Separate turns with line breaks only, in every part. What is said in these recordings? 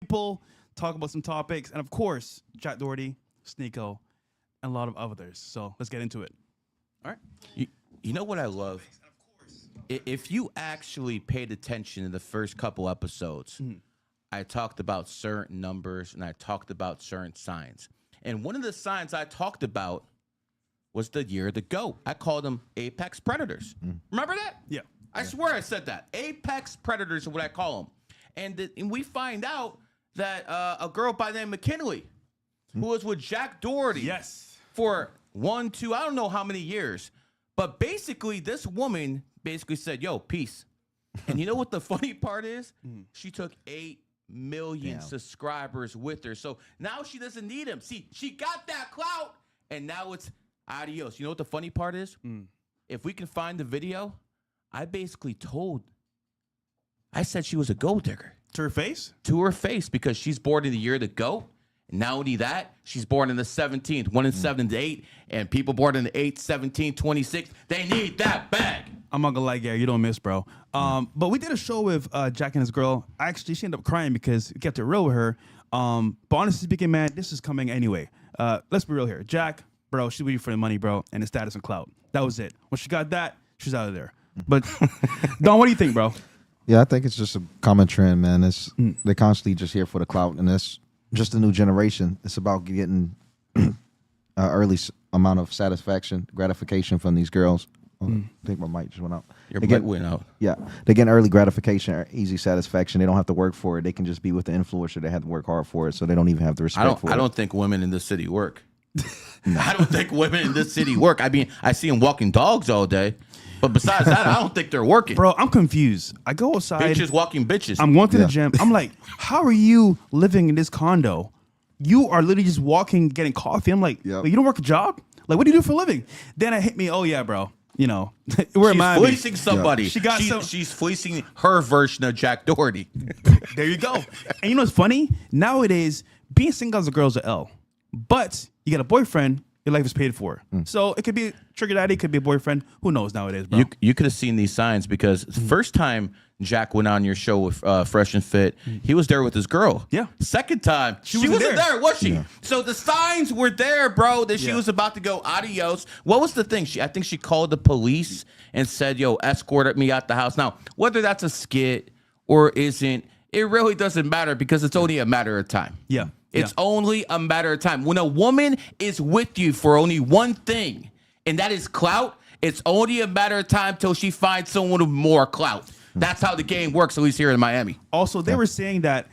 people, talk about some topics, and of course, Jack Doherty, Sneeko, and a lot of others. So let's get into it. All right.
You know what I love? If you actually paid attention in the first couple episodes, I talked about certain numbers and I talked about certain signs. And one of the signs I talked about was the year of the goat. I called them apex predators. Remember that?
Yeah.
I swear I said that. Apex predators is what I call them. And we find out that a girl by the name of McKinley, who was with Jack Doherty for 1, 2, I don't know how many years. But basically, this woman basically said, yo, peace. And you know what the funny part is? She took 8 million subscribers with her. So now she doesn't need him. See, she got that clout, and now it's adios. You know what the funny part is? If we can find the video, I basically I said she was a gold digger.
To her face?
To her face, because she's born in the year of the goat. And not only that, she's born in the 17th, 1 in 7 and 8, and people born in the 8, 17, 26, they need that bag.
I'm not gonna lie, Gary, you don't miss, bro. But we did a show with Jack and his girl. Actually, she ended up crying because we kept it real with her. But honestly speaking, man, this is coming anyway. Let's be real here. Jack, bro, she's with you for the money, bro, and the status and clout. That was it. When she got that, she's out of there. But Don, what do you think, bro?
Yeah, I think it's just a common trend, man. They're constantly just here for the clout, and it's just a new generation. It's about getting early amount of satisfaction, gratification from these girls. I think my mic just went out.
Your mic went out.
Yeah, they get early gratification, easy satisfaction. They don't have to work for it. They can just be with the influencer. They have to work hard for it, so they don't even have the respect for it.
I don't think women in this city work. I don't think women in this city work. I mean, I see them walking dogs all day. But besides that, I don't think they're working.
Bro, I'm confused. I go outside.
Bitches walking bitches.
I'm going to the gym. I'm like, how are you living in this condo? You are literally just walking, getting coffee. I'm like, wait, you don't work a job? Like, what do you do for a living? Then it hit me, oh, yeah, bro. You know, we're
she's fleecing somebody.
Yeah.
She's fleecing her version of Jack Doherty.
There you go. And you know what's funny? Nowadays, being single as a girl is an L. But you get a boyfriend, your life is paid for. So it could be a sugar daddy, it could be a boyfriend. Who knows nowadays, bro?
You could have seen these signs because the first time Jack went on your show with Fresh and Fit, he was there with his girl.
Yeah.
Second time, she wasn't there, was she?
Yeah.
So the signs were there, bro, that she was about to go adios. What was the thing? I think she called the police and said, yo, escorted me out the house. Now, whether that's a skit or isn't, it really doesn't matter because it's only a matter of time.
Yeah.
It's only a matter of time. When a woman is with you for only one thing, and that is clout, it's only a matter of time till she finds someone with more clout. That's how the game works, at least here in Miami.
Also, they were saying that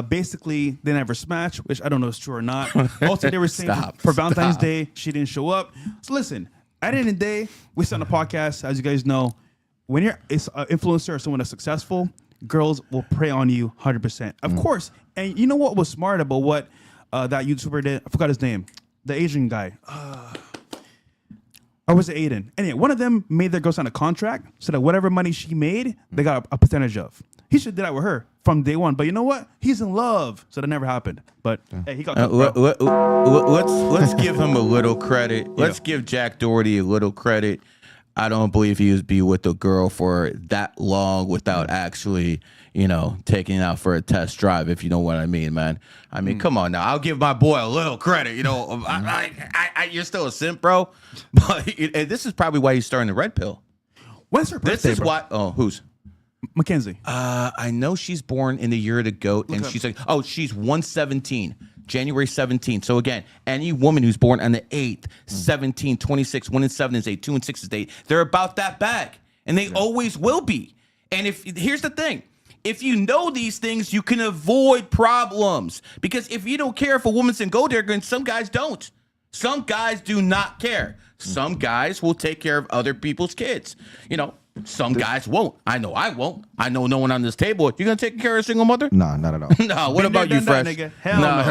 basically they never smashed, which I don't know if it's true or not. Also, they were saying for Valentine's Day, she didn't show up. So listen, at the end of the day, we sit on the podcast, as you guys know, when you're an influencer or someone that's successful, girls will prey on you 100%. Of course. And you know what was smart about what that YouTuber did? I forgot his name. The Asian guy. Or was it Aiden? Anyway, one of them made their girl sign a contract so that whatever money she made, they got a percentage of. He should have did that with her from day one. But you know what? He's in love. So that never happened. But hey, he got
let's give him a little credit. Let's give Jack Doherty a little credit. I don't believe he would be with a girl for that long without actually, taking it out for a test drive, if you know what I mean, man. I mean, come on now. I'll give my boy a little credit. You're still a simp, bro. But this is probably why he's starting the red pill.
When's her birthday,
This is why. Oh, who's?
Mackenzie.
I know she's born in the year of the goat, and she's like, she's 117. January 17th. So again, any woman who's born on the 8th, 17, 26, 1 and 7 is 8, 2 and 6 is 8. They're about that bag. And they always will be. And here's the thing. If you know these things, you can avoid problems. Because if you don't care if a woman's in gold digger, and some guys don't. Some guys do not care. Some guys will take care of other people's kids. Some guys won't. I know I won't. I know no one on this table. You gonna take care of a single mother?
No, not at all.
No. What about you, Fresh?
Nigga. Hell no.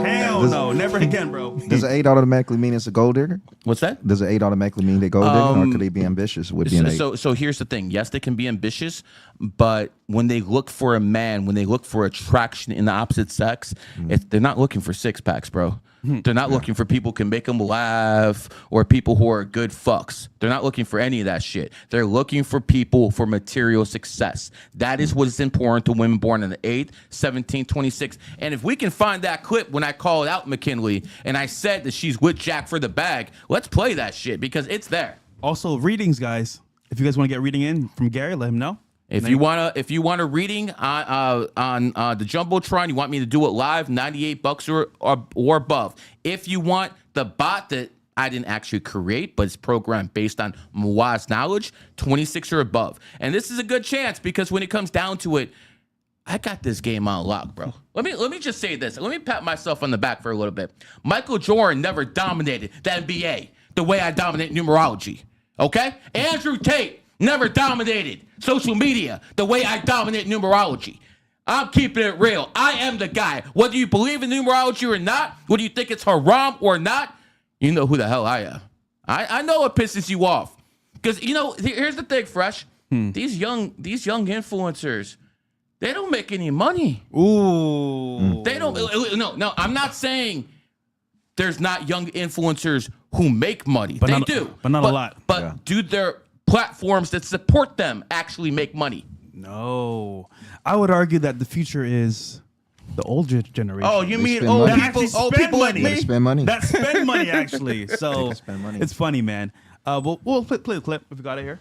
Hell no. Never again, bro.
Does an 8 automatically mean it's a gold digger?
What's that?
Does an 8 automatically mean they gold digger, or could they be ambitious with being 8?
So here's the thing. Yes, they can be ambitious, but when they look for a man, when they look for attraction in the opposite sex, they're not looking for 6 packs, bro. They're not looking for people who can make them laugh or people who are good fucks. They're not looking for any of that shit. They're looking for people for material success. That is what is important to women born on the 8th, 17th, 26th. And if we can find that clip when I called out McKinley and I said that she's with Jack for the bag, let's play that shit because it's there.
Also, readings, guys. If you guys want to get reading in from Gary, let him know.
If you want a reading on the Jumbotron, you want me to do it live, $98 or above. If you want the bot that I didn't actually create, but it's programmed based on Mwa's knowledge, 26 or above. And this is a good chance because when it comes down to it, I got this game on lock, bro. Let me just say this. Let me pat myself on the back for a little bit. Michael Jordan never dominated the NBA the way I dominate numerology. Okay? Andrew Tate never dominated social media the way I dominate numerology. I'm keeping it real. I am the guy. Whether you believe in numerology or not, whether you think it's haram or not, you know who the hell I am. I know what pisses you off. Because, you know, here's the thing, Fresh. These young influencers, they don't make any money.
Ooh.
They don't. No, I'm not saying there's not young influencers who make money. They do.
But not a lot.
But do their platforms that support them actually make money?
No. I would argue that the future is the older generation.
Oh, you mean
old
old people like me?
Spend money.
That spend money, actually. So
spend money.
It's funny, man. We'll play the clip if we got it here.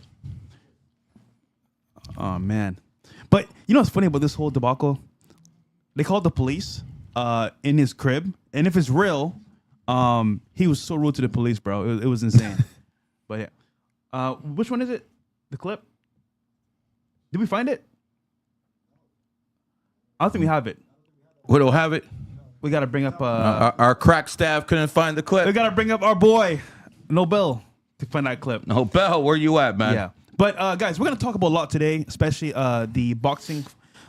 Oh, man. But you know what's funny about this whole debacle? They called the police in his crib. And if it's real, he was so rude to the police, bro. It was insane. But yeah. Which one is it? The clip? Did we find it? I don't think we have it.
We don't have it.
We got to bring up...
our crack staff couldn't find the clip.
We got to bring up our boy, Nobel, to find that clip.
Nobel, where you at, man?
Yeah. But, guys, we're going to talk about a lot today, especially the boxing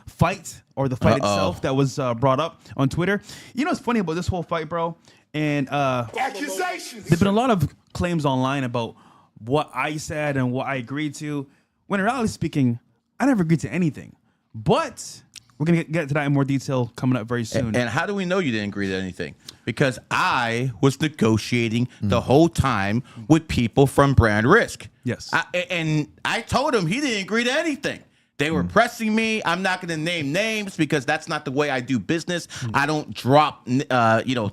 fight or the fight itself that was brought up on Twitter. You know what's funny about this whole fight, bro? And
accusations.
There's been a lot of claims online about what I said and what I agreed to. When in reality speaking, I never agreed to anything. But we're going to get to that in more detail coming up very soon.
And how do we know you didn't agree to anything? Because I was negotiating the whole time with people from Brand Risk.
Yes.
And I told him he didn't agree to anything. They were pressing me. I'm not going to name names because that's not the way I do business. I don't drop,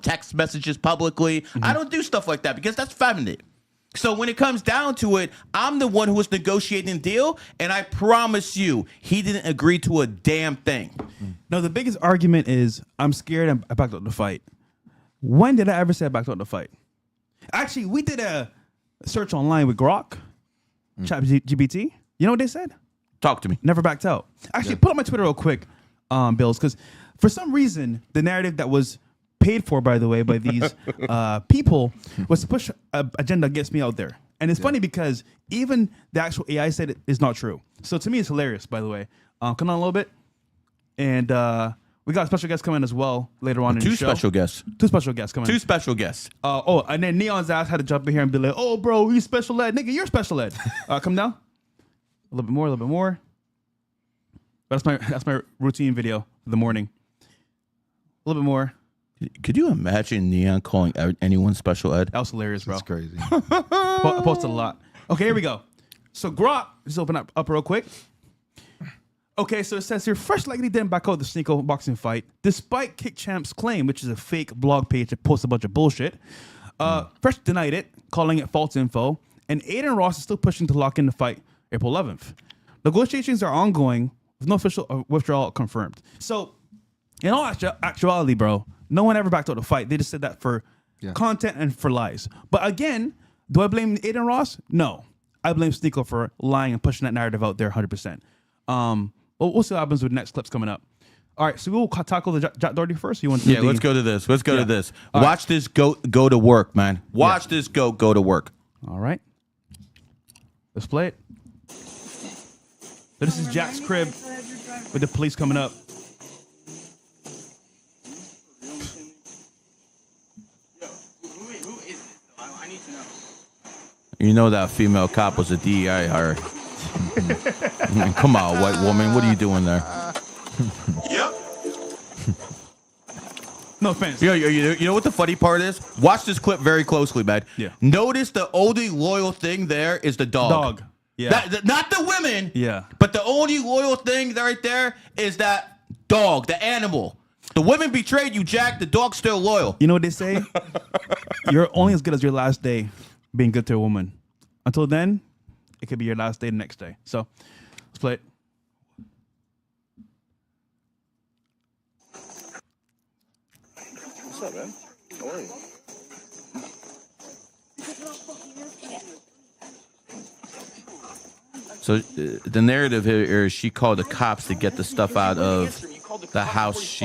text messages publicly. I don't do stuff like that because that's feminine. So when it comes down to it, I'm the one who was negotiating the deal, and I promise you, he didn't agree to a damn thing.
Now, the biggest argument is I'm scared I backed out the fight. When did I ever say I backed out the fight? Actually, we did a search online with Grok, ChatGPT. You know what they said?
Talk to me.
Never backed out. Actually, put on my Twitter real quick, Bills, because for some reason, the narrative that was paid for, by the way, by these people was to push an agenda against me out there. And it's funny because even the actual AI said it is not true. So to me, it's hilarious, by the way. Come on a little bit. And we got a special guest coming as well later on in the show.
Two special guests.
Two special guests coming.
Two special guests.
And then Neon's ass had to jump in here and be like, oh, bro, you special ed. Nigga, you're special ed. Come down. A little bit more. That's my routine video for the morning. A little bit more.
Could you imagine Neon calling anyone special ed?
That was hilarious, bro.
That's crazy.
I posted a lot. Okay, here we go. So Grok, just open up real quick. Okay, so it says here, Fresh likely didn't back out the Sneeko boxing fight, despite Kick Champ's claim, which is a fake blog page that posts a bunch of bullshit. Fresh denied it, calling it false info, and Aiden Ross is still pushing to lock in the fight April 11th. Negotiations are ongoing with no official withdrawal confirmed. So, in all actuality, bro, no one ever backed out the fight. They just said that for content and for lies. But again, do I blame Aiden Ross? No. I blame Sneeko for lying and pushing that narrative out there 100%. We'll see what happens with the next clips coming up. All right, so we'll tackle the Jack Doherty first. You want to?
Let's go to this. Let's go to this. Watch this go to work, man. Watch this go to work.
All right. Let's play it. So this is Jack's crib with the police coming up.
You know that female cop was a DEI hire. Come on, white woman. What are you doing there?
Yep.
No offense.
You know what the funny part is? Watch this clip very closely, man.
Yeah.
Notice the only loyal thing there is the dog.
Dog. Yeah.
Not the women.
Yeah.
But the only loyal thing right there is that dog, the animal. The women betrayed you, Jack. The dog's still loyal.
You know what they say? You're only as good as your last day being good to a woman. Until then, it could be your last day the next day. So let's play it.
What's up, man? How are you?
So the narrative here is she called the cops to get the stuff out of the house.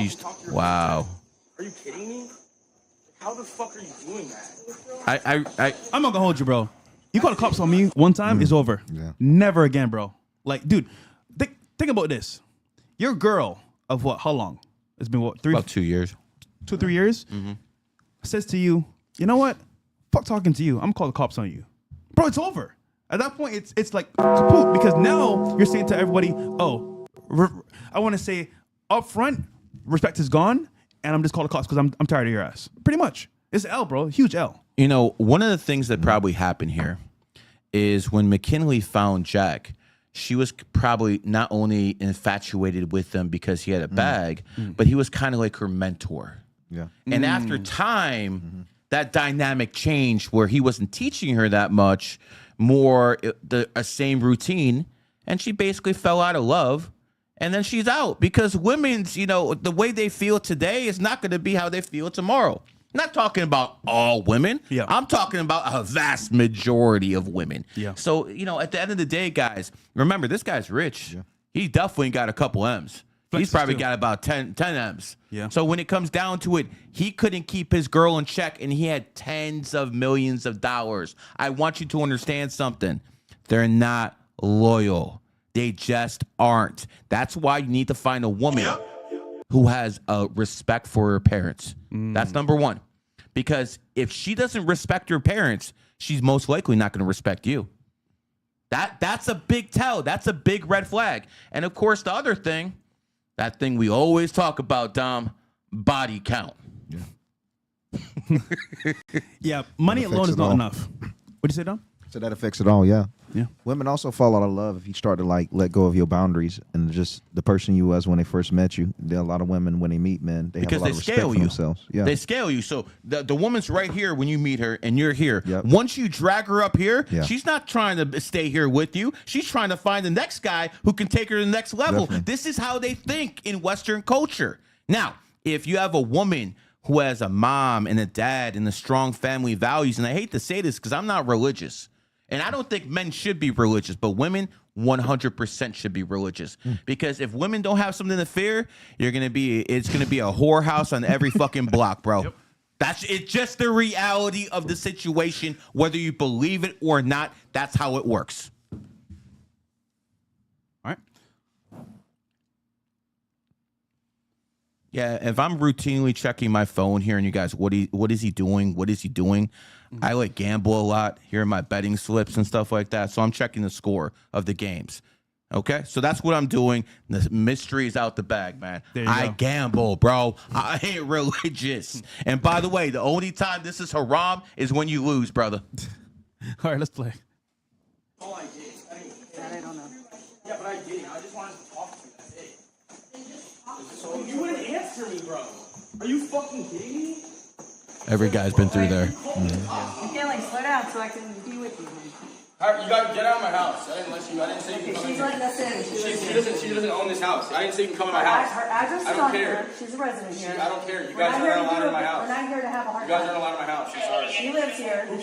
Wow.
Are you kidding me? How the fuck are you doing that?
I'm not gonna hold you, bro. You call the cops on me one time, it's over.
Yeah.
Never again, bro. Like, dude, think about this. Your girl of what? How long? It's been what?
About 2 years.
2 or 3 years? Mm-hmm. Says to you, you know what? Fuck talking to you. I'm gonna call the cops on you. Bro, it's over. At that point, it's like kaput, because now you're saying to everybody, oh, I want to say up front, respect is gone, and I'm just calling the cops because I'm tired of your ass. Pretty much. It's L, bro. Huge L.
You know, one of the things that probably happened here is when McKinley found Jack, she was probably not only infatuated with him because he had a bag, but he was kind of like her mentor.
Yeah.
And after time, that dynamic changed where he wasn't teaching her that much, more a same routine, and she basically fell out of love, and then she's out because women's, you know, the way they feel today is not going to be how they feel tomorrow. I'm not talking about all women.
Yeah.
I'm talking about a vast majority of women.
Yeah.
So, you know, at the end of the day, guys, remember, this guy's rich.
Yeah.
He definitely got a couple M's. He's
Flexes
probably
too.
got about 10 M's.
Yeah.
So when it comes down to it, he couldn't keep his girl in check, and he had tens of millions of dollars. I want you to understand something. They're not loyal. They just aren't. That's why you need to find a woman who has a respect for her parents. That's number one. Because if she doesn't respect her parents, she's most likely not going to respect you. That's a big tell. That's a big red flag. And of course, the other thing, that thing we always talk about, Dom, body count.
Yeah, money
That
alone
affects
is
it
not
all.
enough. What'd you say, Dom?
So that affects it all, yeah.
Yeah.
Women also fall out of love if you start to like let go of your boundaries and just the person you was when they first met you. There are a lot of women when they meet men, they
Because
have a lot
they
of respect
scale
for
you.
themselves. Yeah.
They scale you. So the woman's right here when you meet her and you're here.
Yep.
Once you drag her up here,
Yeah.
she's not trying to stay here with you. She's trying to find the next guy who can take her to the next level.
Definitely.
This is how they think in Western culture. Now, if you have a woman who has a mom and a dad and a strong family values, and I hate to say this because I'm not religious, and I don't think men should be religious, but women 100% should be religious. Because if women don't have something to fear, it's gonna be a whorehouse on every fucking block, bro.
Yep.
That's it's just the reality of the situation, whether you believe it or not. That's how it works.
All right.
Yeah, if I'm routinely checking my phone, hearing you guys, what is he doing? What is he doing? I like gamble a lot, hearing my betting slips and stuff like that. So I'm checking the score of the games. Okay, so that's what I'm doing. The mystery is out the bag, man.
There you
I
go.
gamble, bro. I ain't religious. And by the way, the only time this is haram is when you lose, brother.
All right, let's play.
All I did. I don't know. Yeah, but I didn't. I just wanted to talk to you. That's it. So you wouldn't answer me, bro. Are you fucking kidding me?
Every guy's been through there.
You can't like slow down so I can be with you.
You gotta get out of my house. I didn't say you can come in.
She's letting us in.
She doesn't own this house. I didn't say you can come in my
Her
house.
address is
I don't
on
care.
here. She's a resident here.
I don't care. You
We're
guys
not
are
here
not
to
allowed
do
in my
it.
house.
We're not here to have a hard
You guys
time.
aren't allowed in my house. I'm sorry.
She lives here.
Who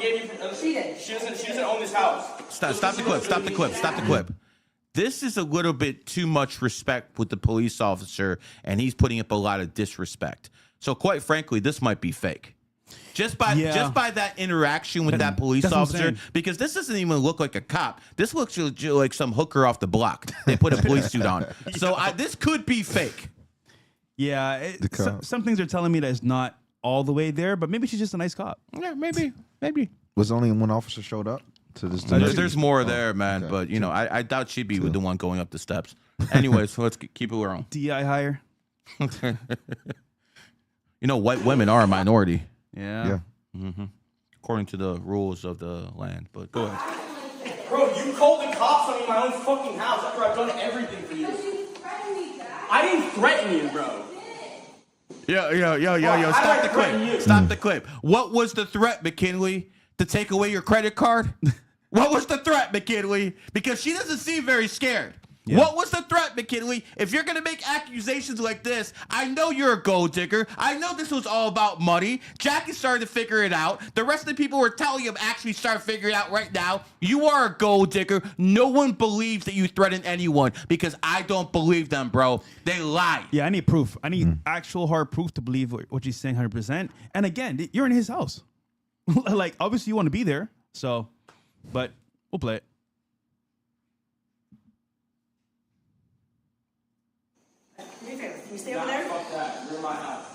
gave you?
She did.
She doesn't own this house.
Stop the clip. Stop the clip. Stop the clip. This is a little bit too much respect with the police officer, and he's putting up a lot of disrespect. So quite frankly, this might be fake. Just by that interaction with that police
That's what I'm
officer,
saying.
because this doesn't even look like a cop. This looks like some hooker off the block. They put a police suit on. So this could be fake.
Yeah,
cop.
some things are telling me that it's not all the way there, but maybe she's just a nice cop.
Yeah, maybe.
Was only one officer showed up to this.
There's more there, man.
okay.
But, you know, I doubt she'd be the one going up the steps. Anyways, so let's keep it rolling.
DI hire.
You You know, white women are a minority.
Yeah.
According to the rules of the land. But go ahead.
Bro, you called the cops on me in my own fucking house after I've done everything for you. I didn't threaten you, bro.
Yo, stop the clip. Stop the clip. What was the threat, McKinley? To take away your credit card? What was the threat, McKinley? Because she doesn't seem very scared. Yeah. What was the threat, McKinley? If you're going to make accusations like this, I know you're a gold digger. I know this was all about money. Jackie's starting to figure it out. The rest of the people who are telling him actually start figuring it out right now. You are a gold digger. No one believes that you threatened anyone because I don't believe them, bro. They lie.
Yeah, I need proof. I need actual hard proof to believe what she's saying 100%. And again, you're in his house. Like, obviously you want to be there. So, but we'll play it.
Can you stay over there?
Fuck that. You're in my house.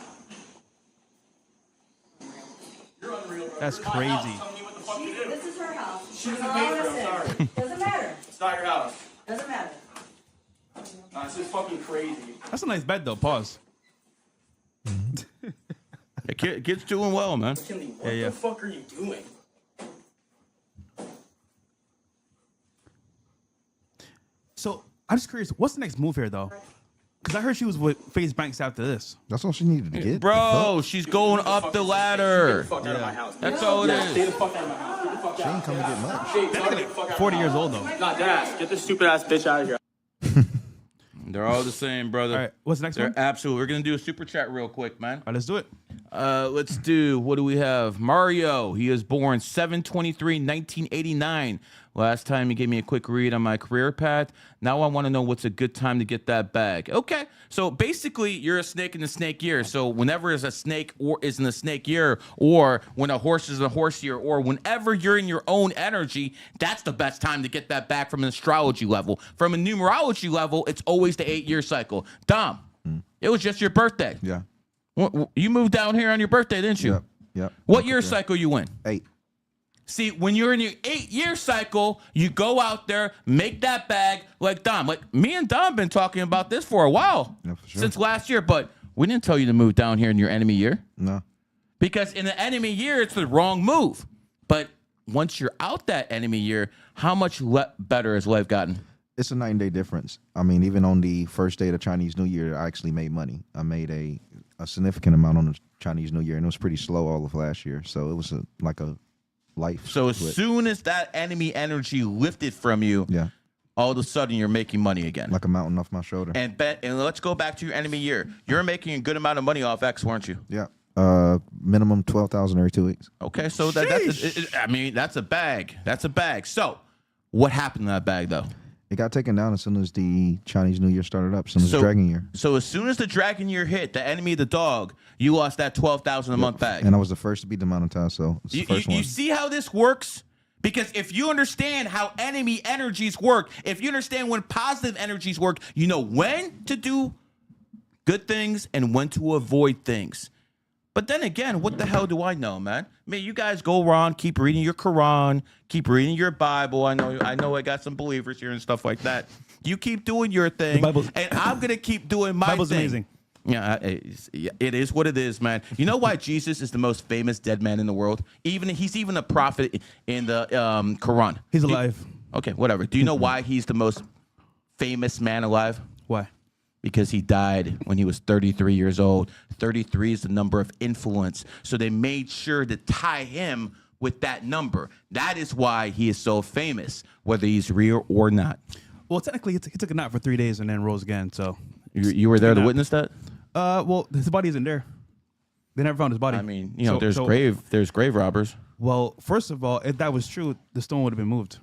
You're unreal, bro.
That's
You're in my
crazy.
house. Tell me what the fuck to do.
This is her house.
She doesn't pay for it. I'm sorry.
Doesn't matter.
It's not your house.
Doesn't matter.
Nah, this is fucking crazy.
That's a nice bed, though. Pause.
Kid's doing well, man.
McKinley, what
Yeah.
the fuck are you doing?
So, I'm just curious. What's the next move here, though? Because I heard she was with FaZe Banks after this.
That's all she needed to get.
Bro, she's going up the
Get
ladder.
the fuck out of my house.
That's all it
Stay
is.
the fuck out of my house. Get the fuck
She
out.
ain't coming to get much.
Shade, tell her to get the fuck out of
40
my
years
house.
old, though.
Not that. Get this stupid ass bitch out of here.
They're all the same, brother.
All right, what's the next
They're
one?
absolutely. We're gonna do a super chat real quick, man.
All right, let's do it.
Let's do. What do we have? Mario. He is born 7/23/1989. Last time he gave me a quick read on my career path. Now I want to know what's a good time to get that bag. Okay, so basically you're a snake in the snake year. So whenever is a snake or is in the snake year, or when a horse is in a horse year, or whenever you're in your own energy, that's the best time to get that back from an astrology level. From a numerology level, it's always the 8-year cycle. Dom, it was just your birthday.
Yeah.
You moved down here on your birthday, didn't you?
Yep.
What year cycle you in?
8.
See, when you're in your 8-year cycle, you go out there, make that bag like Dom. Like me and Dom been talking about this for a while,
Yeah, for sure.
since last year, but we didn't tell you to move down here in your enemy year.
No.
Because in the enemy year, it's the wrong move. But once you're out that enemy year, how much better has life gotten?
It's a 9-day difference. I mean, even on the first day of the Chinese New Year, I actually made money. I made a significant amount on the Chinese New Year, and it was pretty slow all of last year. So it was like a life.
So as
switch.
soon as that enemy energy lifted from you,
Yeah,
all of a sudden you're making money again.
like a mountain off my shoulder.
And let's go back to your enemy year. You're making a good amount of money off X, weren't you?
Yeah. Minimum 12,000 every 2 weeks.
Okay, so that's a bag. That's a bag. So what happened to that bag, though?
It got taken down as soon as the Chinese New Year started up, as soon as the Dragon Year.
So as soon as the Dragon Year hit, the enemy of the dog, you lost that 12,000 a month bag.
And I was the first to be demonetized, so it's the first one.
You see how this works? Because if you understand how enemy energies work, if you understand when positive energies work, you know when to do good things and when to avoid things. But then again, what the hell do I know, man? I mean, you guys go around, keep reading your Quran, keep reading your Bible. I know I got some believers here and stuff like that. You keep doing your thing, and I'm gonna keep doing my
Bible's
thing.
amazing.
Yeah, it is what it is, man. You know why Jesus is the most famous dead man in the world? He's even a prophet in the Quran.
He's alive.
Okay, whatever. Do you know why he's the most famous man alive?
Why?
Because he died when he was 33 years old. 33 is the number of influence. So they made sure to tie him with that number. That is why he is so famous, whether he's real or not.
Well, technically, he took a nap for 3 days and then rose again. So
You were there to
nap.
witness that?
well, his body isn't there. They never found his body.
I mean,
So-
there's grave robbers.
Well, first of all, if that was true, the stone would have been moved.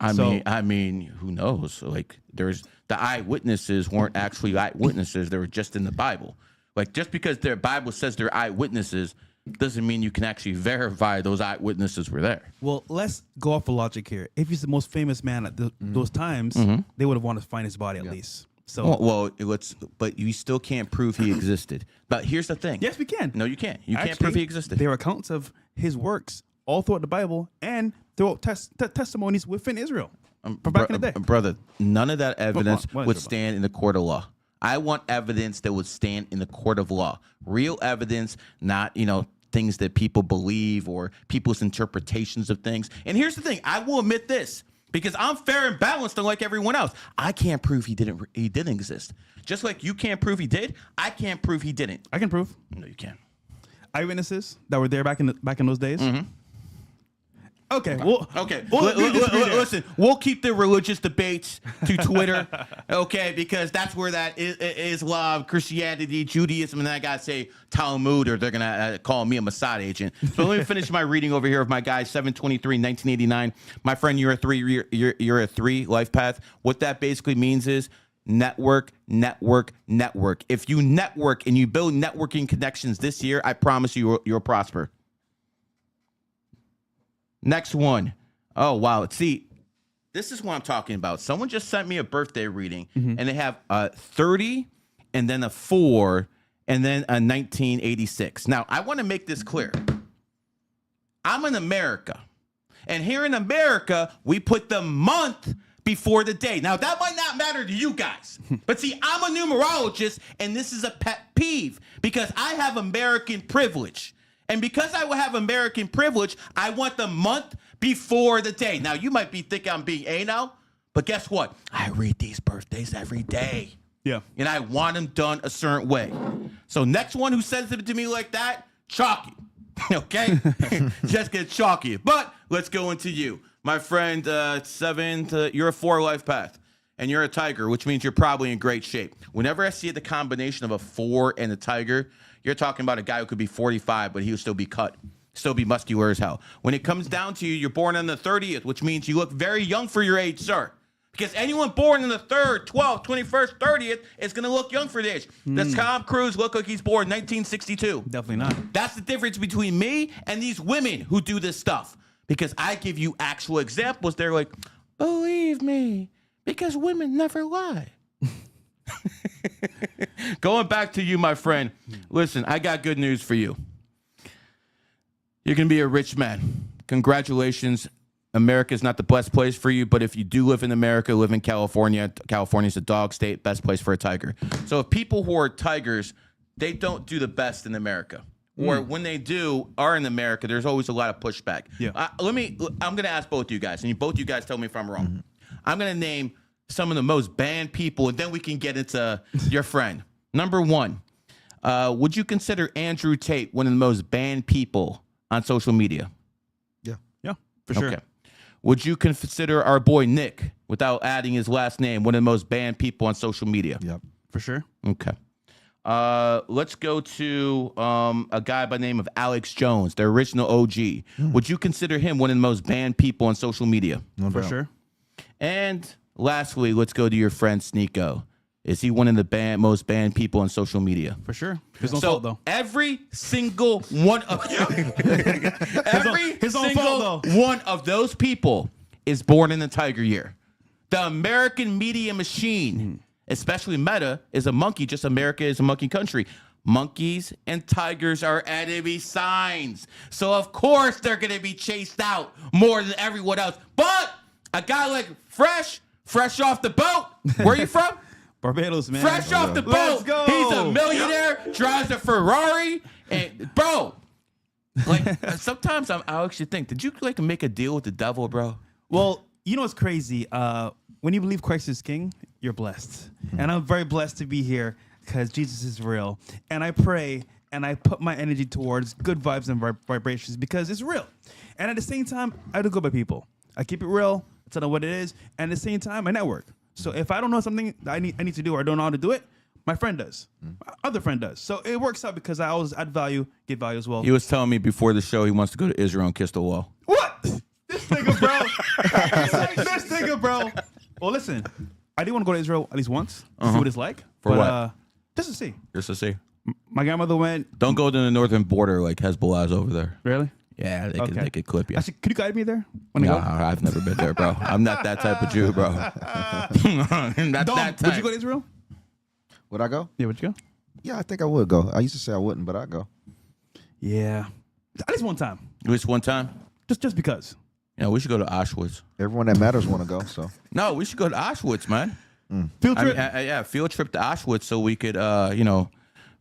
I mean, who knows? Like, there's the eyewitnesses weren't actually eyewitnesses; they were just in the Bible. Like, just because their Bible says they're eyewitnesses doesn't mean you can actually verify those eyewitnesses were there.
Well, let's go off of logic here. If he's the most famous man at those times, they would have wanted to find his body at least. So,
But you still can't prove he existed. But here's the thing.
yes, we can.
No, you can't. You can't
Actually,
prove he existed.
There are accounts of his works all throughout the Bible and throughout testimonies within Israel from back in the day.
Brother, none of that evidence
what is
would
it about?
stand in the court of law. I want evidence that would stand in the court of law. Real evidence, not, things that people believe or people's interpretations of things. And here's the thing. I will admit this because I'm fair and balanced unlike everyone else. I can't prove he didn't exist. Just like you can't prove he did, I can't prove he didn't.
I can prove.
No, you can't.
Eyewitnesses that were there back in those days.
Mm-hmm.
Okay. Well,
okay.
Listen,
we'll keep the religious debates to Twitter, okay? Because that's where that Islam, Christianity, Judaism, and then I gotta say Talmud, or they're gonna call me a Mossad agent. So let me finish my reading over here of my guy 723, 1989. My friend, you're a 3. You're a 3 life path. What that basically means is network. If you network and you build networking connections this year, I promise you'll prosper. Next one. Oh, wow. See, this is what I'm talking about. Someone just sent me a birthday reading, and they have a 30 and then a 4 and then a 1986. Now, I want to make this clear. I'm in America, and here in America, we put the month before the day. Now, that might not matter to you guys, but see, I'm a numerologist, and this is a pet peeve because I have American privilege. And because I will have American privilege, I want the month before the day. Now, you might be thinking I'm being anal, but guess what? I read these birthdays every day.
Yeah.
And I want them done a certain way. So next one who says it to me like that, chalky. Okay? Just get chalky. But let's go into you. My friend, 7, you're a 4 life path. And you're a tiger, which means you're probably in great shape. Whenever I see the combination of a 4 and a tiger, you're talking about a guy who could be 45, but he would still be cut, still be muscular as hell. When it comes down to you, you're born on the 30th, which means you look very young for your age, sir. Because anyone born in the 3rd, 12th, 21st, 30th is going to look young for their age. Does Tom Cruise look like he's born 1962?
Definitely not.
That's the difference between me and these women who do this stuff. Because I give you actual examples. They're like, believe me, because women never lie. Going back to you, my friend. Listen, I got good news for you. You're going to be a rich man. Congratulations. America's not the best place for you, but if you do live in America, live in California. California's a dog state, best place for a tiger. So if people who are tigers, they don't do the best in America. Or when they are in America, there's always a lot of pushback.
Yeah.
I'm going to ask both you guys, and both you guys tell me if I'm wrong. I'm going to name some of the most banned people, and then we can get into your friend. Number 1, would you consider Andrew Tate one of the most banned people on social media?
Yeah, for sure.
Okay. Would you consider our boy Nick, without adding his last name, one of the most banned people on social media?
Yep.
For sure.
Okay. Let's go to a guy by the name of Alex Jones, the original OG. Would you consider him one of the most banned people on social media?
No
For
doubt.
sure.
And lastly, let's go to your friend Sneeko. Is he one of the most banned people on social media?
For sure. His own
So
fault, though.
every single one of
his own fault, though.
one of those people is born in the tiger year. The American media machine, especially Meta, is a monkey. Just America is a monkey country. Monkeys and tigers are enemy signs. So, of course, they're going to be chased out more than everyone else. But a guy like Fresh off the boat, where are you from?
Barbados, man.
Fresh off the boat.
Let's go.
He's a millionaire, drives a Ferrari. And, bro, like, sometimes I actually think, did you like to make a deal with the devil, bro?
Well, you know what's crazy? When you believe Christ is king, you're blessed. And I'm very blessed to be here because Jesus is real. And I pray and I put my energy towards good vibes and vibrations because it's real. And at the same time, I do go by people. I keep it real. I tell them what it is. And at the same time, I network. So if I don't know something that I need to do or I don't know how to do it, my friend does. My other friend does. So it works out because I always add value, give value as well.
He was telling me before the show he wants to go to Israel and kiss the wall.
What? This nigga, bro. This nigga, bro. Well, listen. I do want to go to Israel at least once to see what it's like.
For what?
Just to see.
Just to see.
My grandmother went.
Don't go to the northern border like Hezbollah's over there.
Really?
Yeah, they
Okay.
could clip you.
Actually, could you guide me there? When I
No,
go?
I've never been there, bro. I'm not that type of Jew, bro. Not that type.
Would you go to Israel?
Would I go?
Yeah, would you go?
Yeah, I think I would go. I used to say I wouldn't, but I'd go.
Yeah. At least one time.
At least one time?
Just because.
Yeah, we should go to Auschwitz.
Everyone that matters want to go. So
No, we should go to Auschwitz, man.
Field trip.
Yeah, field trip to Auschwitz so we could,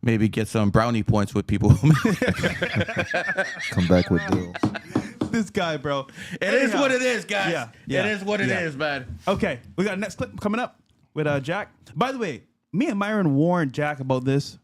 maybe get some brownie points with people.
Come back with deals.
This guy, bro.
It is what it is, guys.
Yeah.
It is what it is, man.
Okay, we got a next clip coming up with Jack. By the way, me and Myron warned Jack about this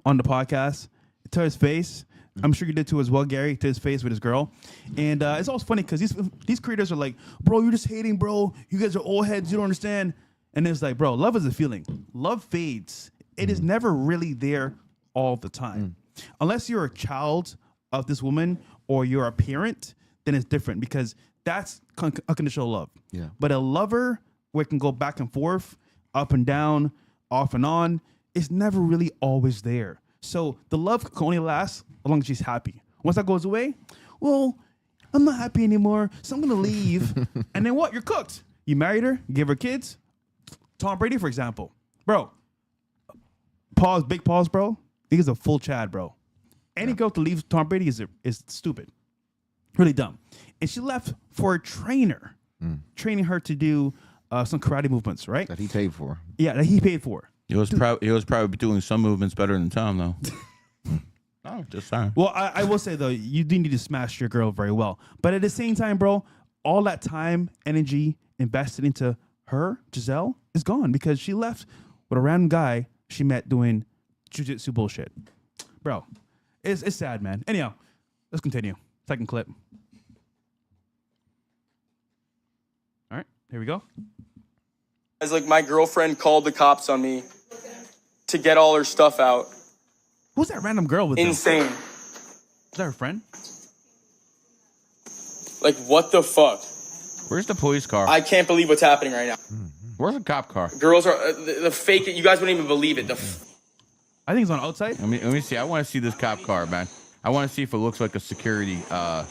on the podcast to his face. I'm sure you did too as well, Gary, to his face with his girl. And it's always funny because these creators are like, bro, you're just hating, bro. You guys are old heads. You don't understand. And it's like, bro, love is a feeling. Love fades. It is never really there all the time. Unless you're a child of this woman or you're a parent, then it's different because that's unconditional love.
Yeah.
But a lover where it can go back and forth, up and down, off and on, is never really always there. So the love can only last as long as she's happy. Once that goes away, well, I'm not happy anymore, so I'm going to leave. And then what? You're cooked. You married her, you gave her kids. Tom Brady, for example. Bro, big pause, bro. He's a full Chad, bro. Any girl to leave Tom Brady is stupid. Really dumb. And she left for a trainer, training her to do some karate movements, right?
That he paid for.
Yeah, that he paid for.
He was probably doing some movements better than Tom, though. No, just saying.
Well, I will say, though, you do need to smash your girl very well. But at the same time, bro, all that time, energy invested into her, Giselle, is gone because she left with a random guy she met doing jiu-jitsu bullshit. Bro, it's sad, man. Anyhow, let's continue. Second clip. All right, here we go.
As like my girlfriend called the cops on me to get all her stuff out.
Who's that random girl with them?
Insane.
Is that her friend?
Like, what the fuck?
Where's the police car?
I can't believe what's happening right now.
Where's the cop car?
Girls are the fake. You guys wouldn't even believe it.
I think it's on outside.
Let me see. I want to see this cop car, man. I want to see if it looks like a security car.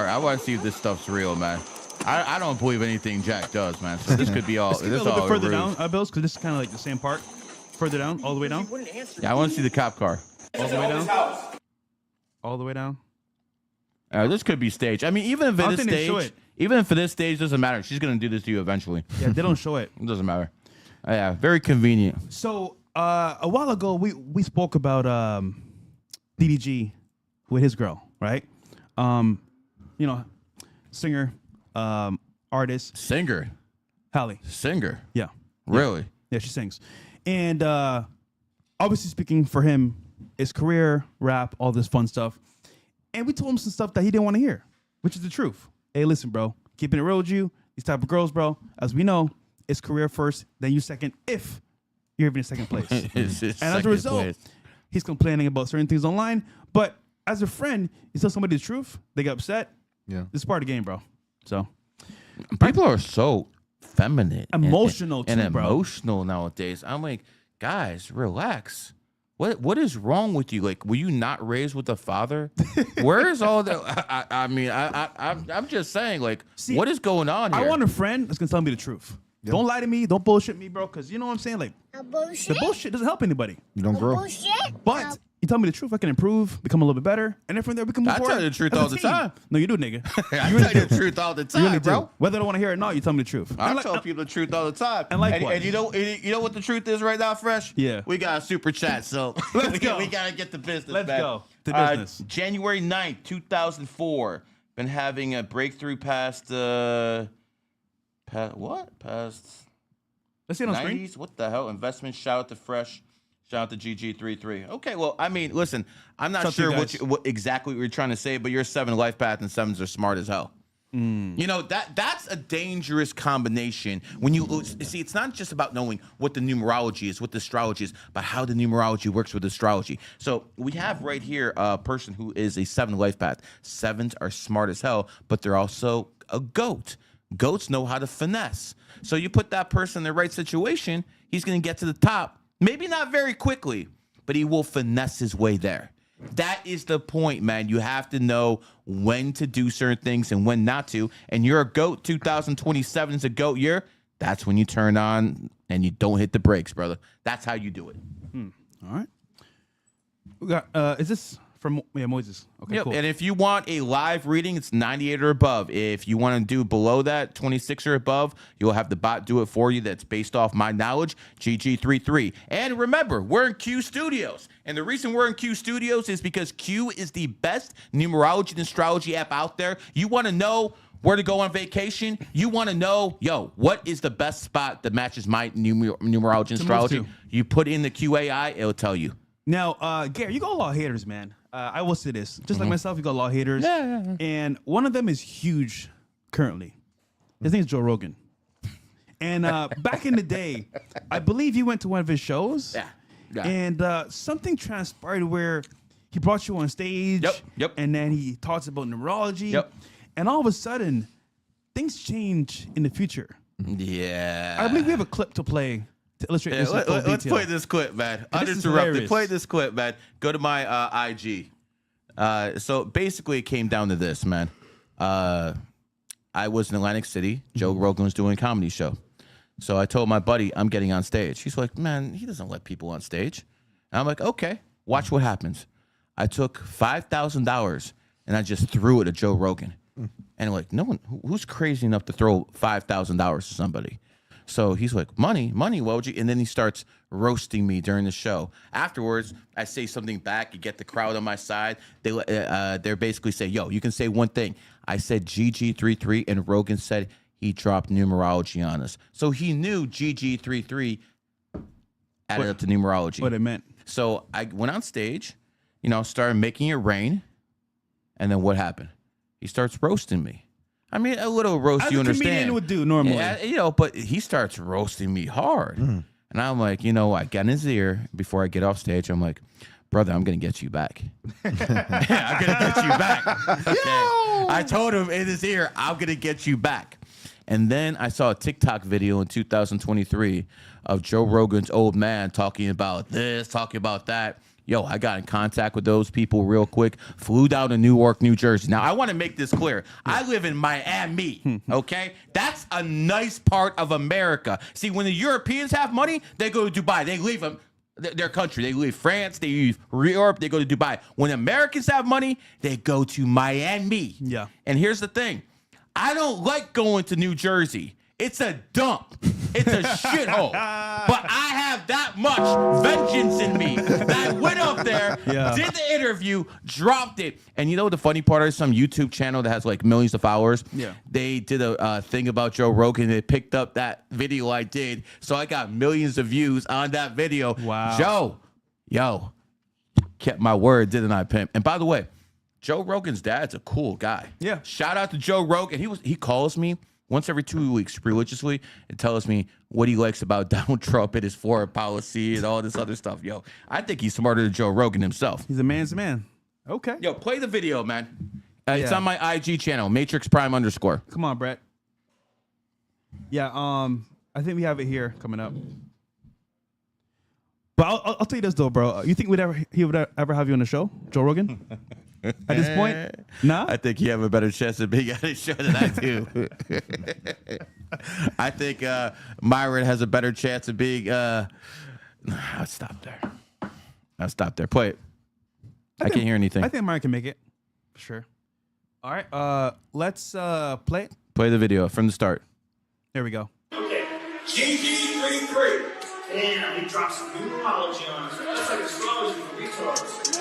I want to see if this stuff's real, man. I don't believe anything Jack does, man. So this could be all.
Let's get a little bit further down, Bills, because this is kind of like the same part. Further down, all the way down.
Yeah, I want to see the cop car.
All the way down. All the way down.
This could be staged. I mean, even if it is staged, even if this stage doesn't matter, she's gonna do this to you eventually.
Yeah, they don't show it.
It doesn't matter. Yeah, very convenient.
So a while ago, we spoke about DDG with his girl, right? Singer, artist,
Singer,
Hallie.
Singer.
Yeah,
Really?
yeah, she sings, and obviously speaking for him, his career, rap, all this fun stuff, and we told him some stuff that he didn't want to hear, which is the truth. Hey, listen, bro, keeping it real with you, these type of girls, bro, as we know, it's career first, then you second, if you're even in second place. And as a result, he's complaining about certain things online. But as a friend, you tell somebody the truth, they get upset.
Yeah.
This is part of the game, bro. So
People are so feminine,
emotional
and
too, bro.
emotional nowadays. I'm like, guys, relax. What is wrong with you? Like, were you not raised with a father? Where is all that? I'm just saying, like,
See,
what is going on here?
I want a friend that's gonna tell me the truth. Yeah. Don't lie to me. Don't bullshit me, bro. Because you know what I'm saying. Like, the bullshit doesn't help anybody.
You don't grow.
But you tell me the truth, I can improve, become a little bit better, and then from there we can move forward.
I tell you the truth
as a
all the
team.
time.
No, you do, nigga.
I tell you the truth all the time,
You really
bro.
do. Whether I want to hear it or not, you tell me the truth.
I tell people the truth all the time.
And likewise.
And you know what the truth is right now, Fresh?
Yeah.
We got a super chat, so
Let's go.
we got to get to business,
Let's
man.
go to business.
January 9th, 2004. Been having a breakthrough past
Let's see it on
90s?
screen.
What the hell? Investment. Shout out to Fresh. Shout out to GG33. Okay, well, I mean, listen, I'm not
Shout out to
sure
you
what exactly what you're trying to say, but you're 7 Lifepath and 7s are smart as hell. You know, that's a dangerous combination. When you see, it's not just about knowing what the numerology is, what the astrology is, but how the numerology works with astrology. So we have right here a person who is a 7 Lifepath. 7s are smart as hell, but they're also a goat. Goats know how to finesse. So you put that person in the right situation, he's going to get to the top. Maybe not very quickly, but he will finesse his way there. That is the point, man. You have to know when to do certain things and when not to. And you're a GOAT. 2027 is a GOAT year. That's when you turn on and you don't hit the brakes, brother. That's how you do it.
All right. We got. Is this From Moses. Okay,
Yep.
cool.
And if you want a live reading, it's 98 or above. If you want to do below that, 26 or above, you'll have the bot do it for you. That's based off my knowledge, GG33. And remember, we're in Q Studios. And the reason we're in Q Studios is because Q is the best numerology and astrology app out there. You want to know where to go on vacation? You want to know, what is the best spot that matches my numerology and astrology? You put in the QAI, it'll tell you.
Now, Gary, you got a lot of haters, man. I will say this. Just like myself, you got a lot of haters. Yeah. And one of them is huge currently. His name is Joe Rogan. And back in the day, I believe you went to one of his shows.
Yeah.
And something transpired where he brought you on stage.
Yep.
And then he talks about numerology.
Yep.
And all of a sudden, things change in the future.
Yeah.
I believe we have a clip to play to illustrate this.
Let's play this clip, man. Uninterrupted. Play this clip, man. Go to my IG. So basically, it came down to this, man. I was in Atlantic City. Joe Rogan was doing a comedy show. So I told my buddy, I'm getting on stage. He's like, man, he doesn't let people on stage. And I'm like, okay, watch what happens. I took $5,000 and I just threw it at Joe Rogan. And like, no one, who's crazy enough to throw $5,000 to somebody? So he's like, money, what would you? And then he starts roasting me during the show. Afterwards, I say something back. You get the crowd on my side. They're basically say, yo, you can say one thing. I said GG33, and Rogan said he dropped numerology on us. So he knew GG33 added up to numerology.
What it meant.
So I went on stage, started making it rain. And then what happened? He starts roasting me. I mean, a little roast, you understand.
As a comedian would do normally.
Yeah, but he starts roasting me hard. And I'm like, I got in his ear before I get off stage. I'm like, brother, I'm going to get you back. I'm going to get you back. Okay. I told him in his ear, I'm going to get you back. And then I saw a TikTok video in 2023 of Joe Rogan's old man talking about this, talking about that. I got in contact with those people real quick, flew down to Newark, New Jersey. Now, I want to make this clear. I live in Miami, okay? That's a nice part of America. See, when the Europeans have money, they go to Dubai. They leave their country. They leave France. They leave Europe. They go to Dubai. When Americans have money, they go to Miami.
Yeah.
And here's the thing. I don't like going to New Jersey. It's a dump. It's a shithole. But I have that much vengeance in me that I went up there, did the interview, dropped it. And you know what the funny part is? Some YouTube channel that has like millions of followers. Yeah. They did a thing about Joe Rogan. They picked up that video I did. So I got millions of views on that video.
Wow.
Joe, kept my word, didn't I, pimp? And by the way, Joe Rogan's dad's a cool guy.
Yeah.
Shout out to Joe Rogan. He calls me once every 2 weeks religiously and tells me what he likes about Donald Trump and his foreign policy and all this other stuff. I think he's smarter than Joe Rogan himself.
He's a man's man. Okay.
Play the video, man. It's on my IG channel, Matrix Prime _.
Come on, Brett. Yeah, I think we have it here coming up. But I'll tell you this though, bro. You think he would ever have you on the show, Joe Rogan? At this point, nah.
I think you have a better chance of being on the show than I do. I think Myron has a better chance of being. I'll stop there. Play it. I can't hear anything.
I think Myron can make it for sure. All right, let's play it.
Play the video from the start.
There we go.
Okay, GG33. Damn, he dropped some numerology on us. That's like astrology for retards.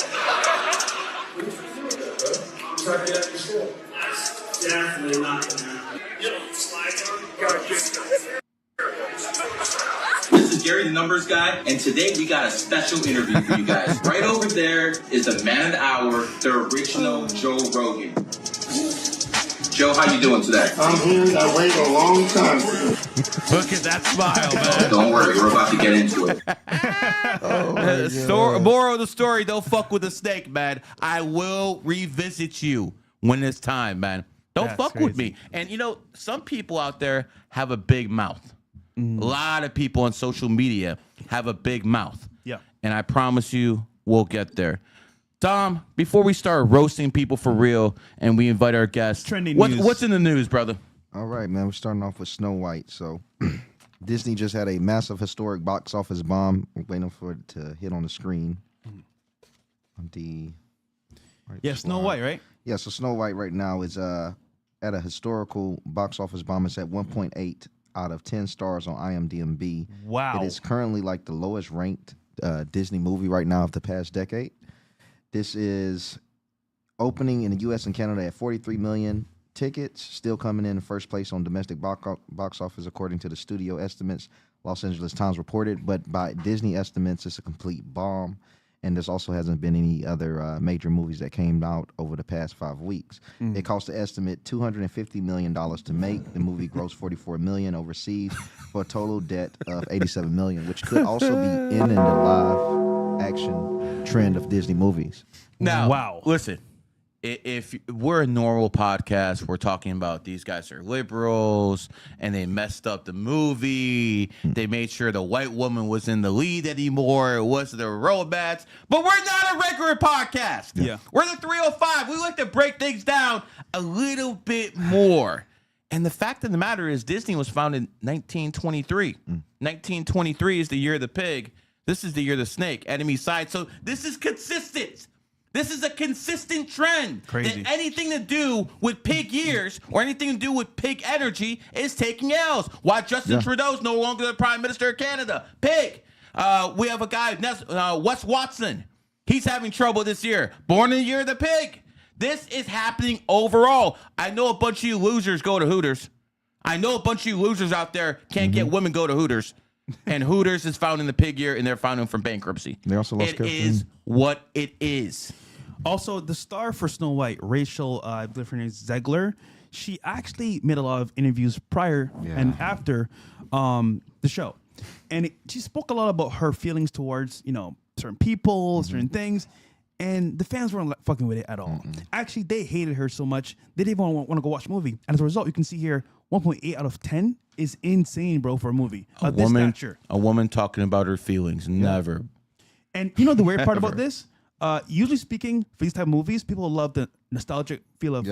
I'm trying to get up your shit. That's definitely not gonna happen.
This is Gary, the numbers guy, and today we got a special interview for you guys. Right over there is the man of the hour, the original Joe Rogan. Joe, how you doing today?
I'm here. I wait a long time.
Look at that smile, man.
Don't worry, we're about to get into it.
Moral of the story, don't fuck with a snake, man. I will revisit you when it's time, man. Don't fuck with me. And, some people out there have a big mouth. A lot of people on social media have a big mouth.
Yeah.
And I promise you, we'll get there. Dom, before we start roasting people for real and we invite our guests,
trending news.
What's in the news, brother?
All right, man. We're starting off with Snow White. So Disney just had a massive historic box office bomb. We're waiting for it to hit on the screen. On the
Yeah, Snow White, right?
Yeah, so Snow White right now is at a historical box office bomb. It's at 1.8 out of 10 stars on IMDb.
Wow.
It is currently like the lowest ranked Disney movie right now of the past decade. This is opening in the U.S. and Canada at 43 million tickets, still coming in first place on domestic box office according to the studio estimates, Los Angeles Times reported. But by Disney estimates, it's a complete bomb. And there also hasn't been any other major movies that came out over the past 5 weeks. It cost the estimate $250 million to make. The movie grossed $44 million overseas for a total debt of $87 million, which could also be in the live action trend of Disney movies.
Now,
wow.
Listen, if we're a normal podcast, we're talking about these guys are liberals and they messed up the movie. They made sure the white woman was in the lead anymore. It wasn't a romance. But we're not a regular podcast.
Yeah.
We're the 305. We like to break things down a little bit more. And the fact of the matter is Disney was founded in 1923. 1923 is the year of the pig. This is the year of the snake. Enemy side. So this is consistent. This is a consistent trend.
Crazy.
That anything to do with pig years or anything to do with pig energy is taking L's. Why Justin Trudeau's no longer the Prime Minister of Canada. Pig. We have a guy, Wes Watson. He's having trouble this year. Born in the year of the pig. This is happening overall. I know a bunch of you losers go to Hooters. I know a bunch of you losers out there can't get women go to Hooters. And Hooters is found in the pig year, and they're founding from bankruptcy.
They also lost
It is what it is.
Also, the star for Snow White, Rachel, I believe her name is Zegler, she actually made a lot of interviews prior and after the show. And she spoke a lot about her feelings towards, certain people, certain things. And the fans weren't fucking with it at all. Actually, they hated her so much, they didn't even want to go watch the movie. And as a result, you can see here, 1.8 out of 10 is insane, bro, for a movie.
A woman talking about her feelings. Never.
And you know the weird part about this? Usually speaking, for these type of movies, people love the nostalgic feel of,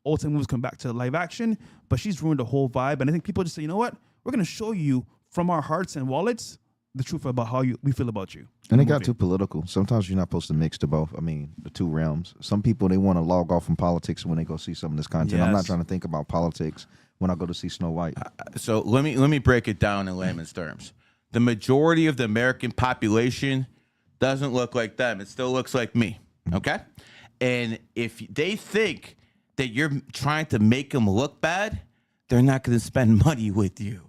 old time movies come back to live action, but she's ruined the whole vibe. And I think people just say, you know what? We're going to show you from our hearts and wallets the truth about how we feel about you.
And it got too political. Sometimes you're not supposed to mix the both. I mean, the two realms. Some people, they want to log off from politics when they go see some of this content. I'm not trying to think about politics when I go to see Snow White.
So let me break it down in layman's terms. The majority of the American population doesn't look like them. It still looks like me. Okay? And if they think that you're trying to make them look bad, they're not going to spend money with you.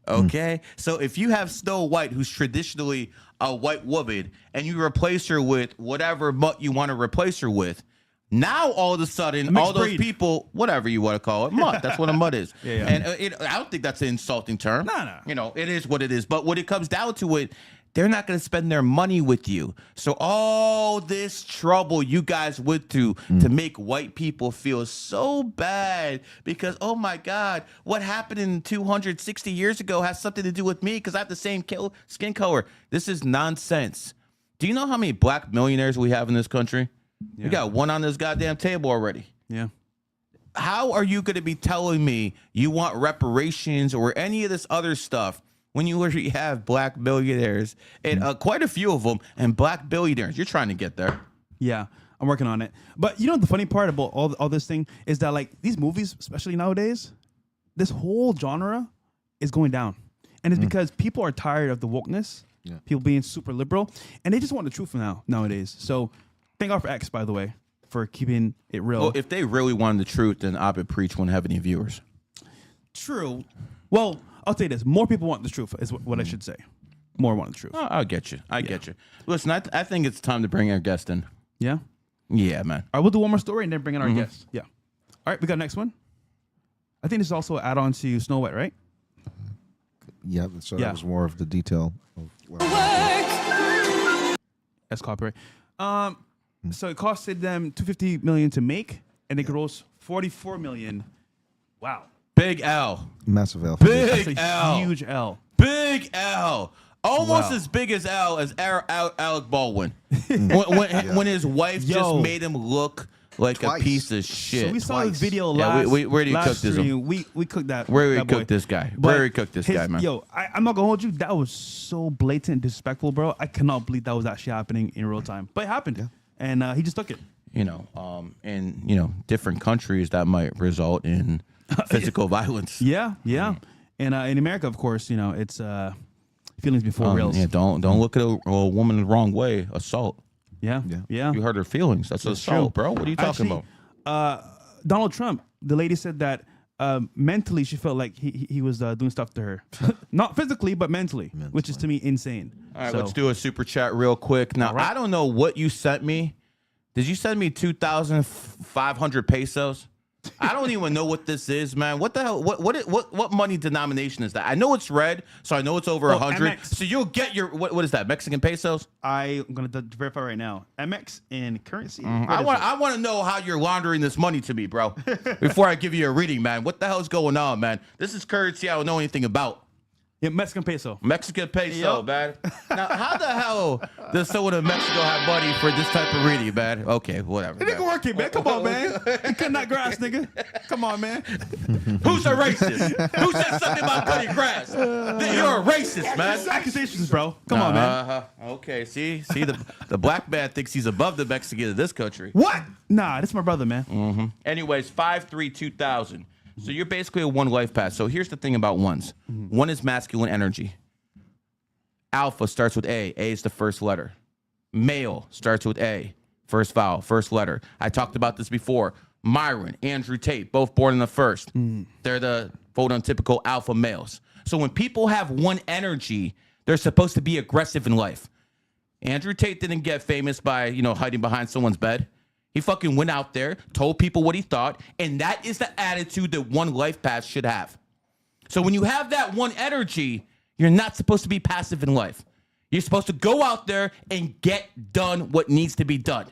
Okay? So if you have Snow White, who's traditionally a white woman, and you replace her with whatever mutt you want to replace her with, now all of a sudden, all those people, whatever you want to call it, mutt. That's what a mutt is. And I don't think that's an insulting term.
No.
It is what it is. But when it comes down to it, they're not going to spend their money with you. So all this trouble you guys went through to make white people feel so bad because, oh my God, what happened in 260 years ago has something to do with me because I have the same skin color. This is nonsense. Do you know how many black millionaires we have in this country? We got one on this goddamn table already.
Yeah.
How are you going to be telling me you want reparations or any of this other stuff when you already have black millionaires and quite a few of them and black billionaires? You're trying to get there.
Yeah, I'm working on it. But you know the funny part about all this thing is that like these movies, especially nowadays, this whole genre is going down. And it's because people are tired of the wokeness, people being super liberal, and they just want the truth nowadays. So thank God for X, by the way, for keeping it real.
Well, if they really wanted the truth, then Abed Preach wouldn't have any viewers.
True. Well, I'll say this. More people want the truth is what I should say. More want the truth.
Oh, I'll get you. I get you. Listen, I think it's time to bring our guest in.
Yeah?
Yeah, man.
All right, we'll do one more story and then bring in our guest. Yeah. All right, we got next one. I think this is also an add-on to Snow White, right?
Yeah, so that was more of the detail of
That's copyright. So it costed them $250 million to make, and they grossed $44 million. Wow.
Big L.
Massive L.
That's
Big
a
L.
huge L.
Big L. Almost as big as L as Alec Baldwin. when his wife just made him look like a piece of shit.
So we saw the video last.
Where do you cook this?
We cooked that.
Where do we cook this guy? Where do we cook this guy, man?
Yo, I'm not gonna hold you. That was so blatant, disrespectful, bro. I cannot believe that was actually happening in real time, but it happened, and he just took it.
in different countries that might result in physical violence.
Yeah. And in America, of course, it's feelings before reals.
Yeah, don't look at a woman the wrong way. Assault.
Yeah.
You hurt her feelings. That's assault,
true.
bro. What are you talking
about? Donald Trump, the lady said that mentally she felt like he was doing stuff to her. Not physically, but mentally, which is to me insane.
All right, let's do a super chat real quick. Now, I don't know what you sent me. Did you send me 2,500 pesos? I don't even know what this is, man. What the hell? What money denomination is that? I know it's red, so I know it's over 100. So you'll get your what is that? Mexican pesos?
I'm gonna verify right now. MX in currency.
I want to know how you're laundering this money to me, bro. Before I give you a reading, man. What the hell's going on, man? This is currency I don't know anything about.
Yeah, Mexican peso.
Mexican peso, man. Now, how the hell does someone in Mexico have money for this type of reading, man? Okay, whatever.
It nigga working, man. Come on, man. You cutting that grass, nigga. Come on, man.
Who's a racist? Who said something about cutting grass? You're a racist, man.
Accusations, bro. Come on, man.
Okay, see, the black man thinks he's above the Mexican in this country.
What? Nah, this is my brother, man.
Anyways, 5-3-2000. So you're basically a one life path. So here's the thing about ones. One is masculine energy. Alpha starts with A. A is the first letter. Male starts with A. First vowel, first letter. I talked about this before. Myron, Andrew Tate, both born in the first. They're the typical alpha males. So when people have one energy, they're supposed to be aggressive in life. Andrew Tate didn't get famous by, hiding behind someone's bed. He fucking went out there, told people what he thought, and that is the attitude that one life path should have. So when you have that one energy, you're not supposed to be passive in life. You're supposed to go out there and get done what needs to be done.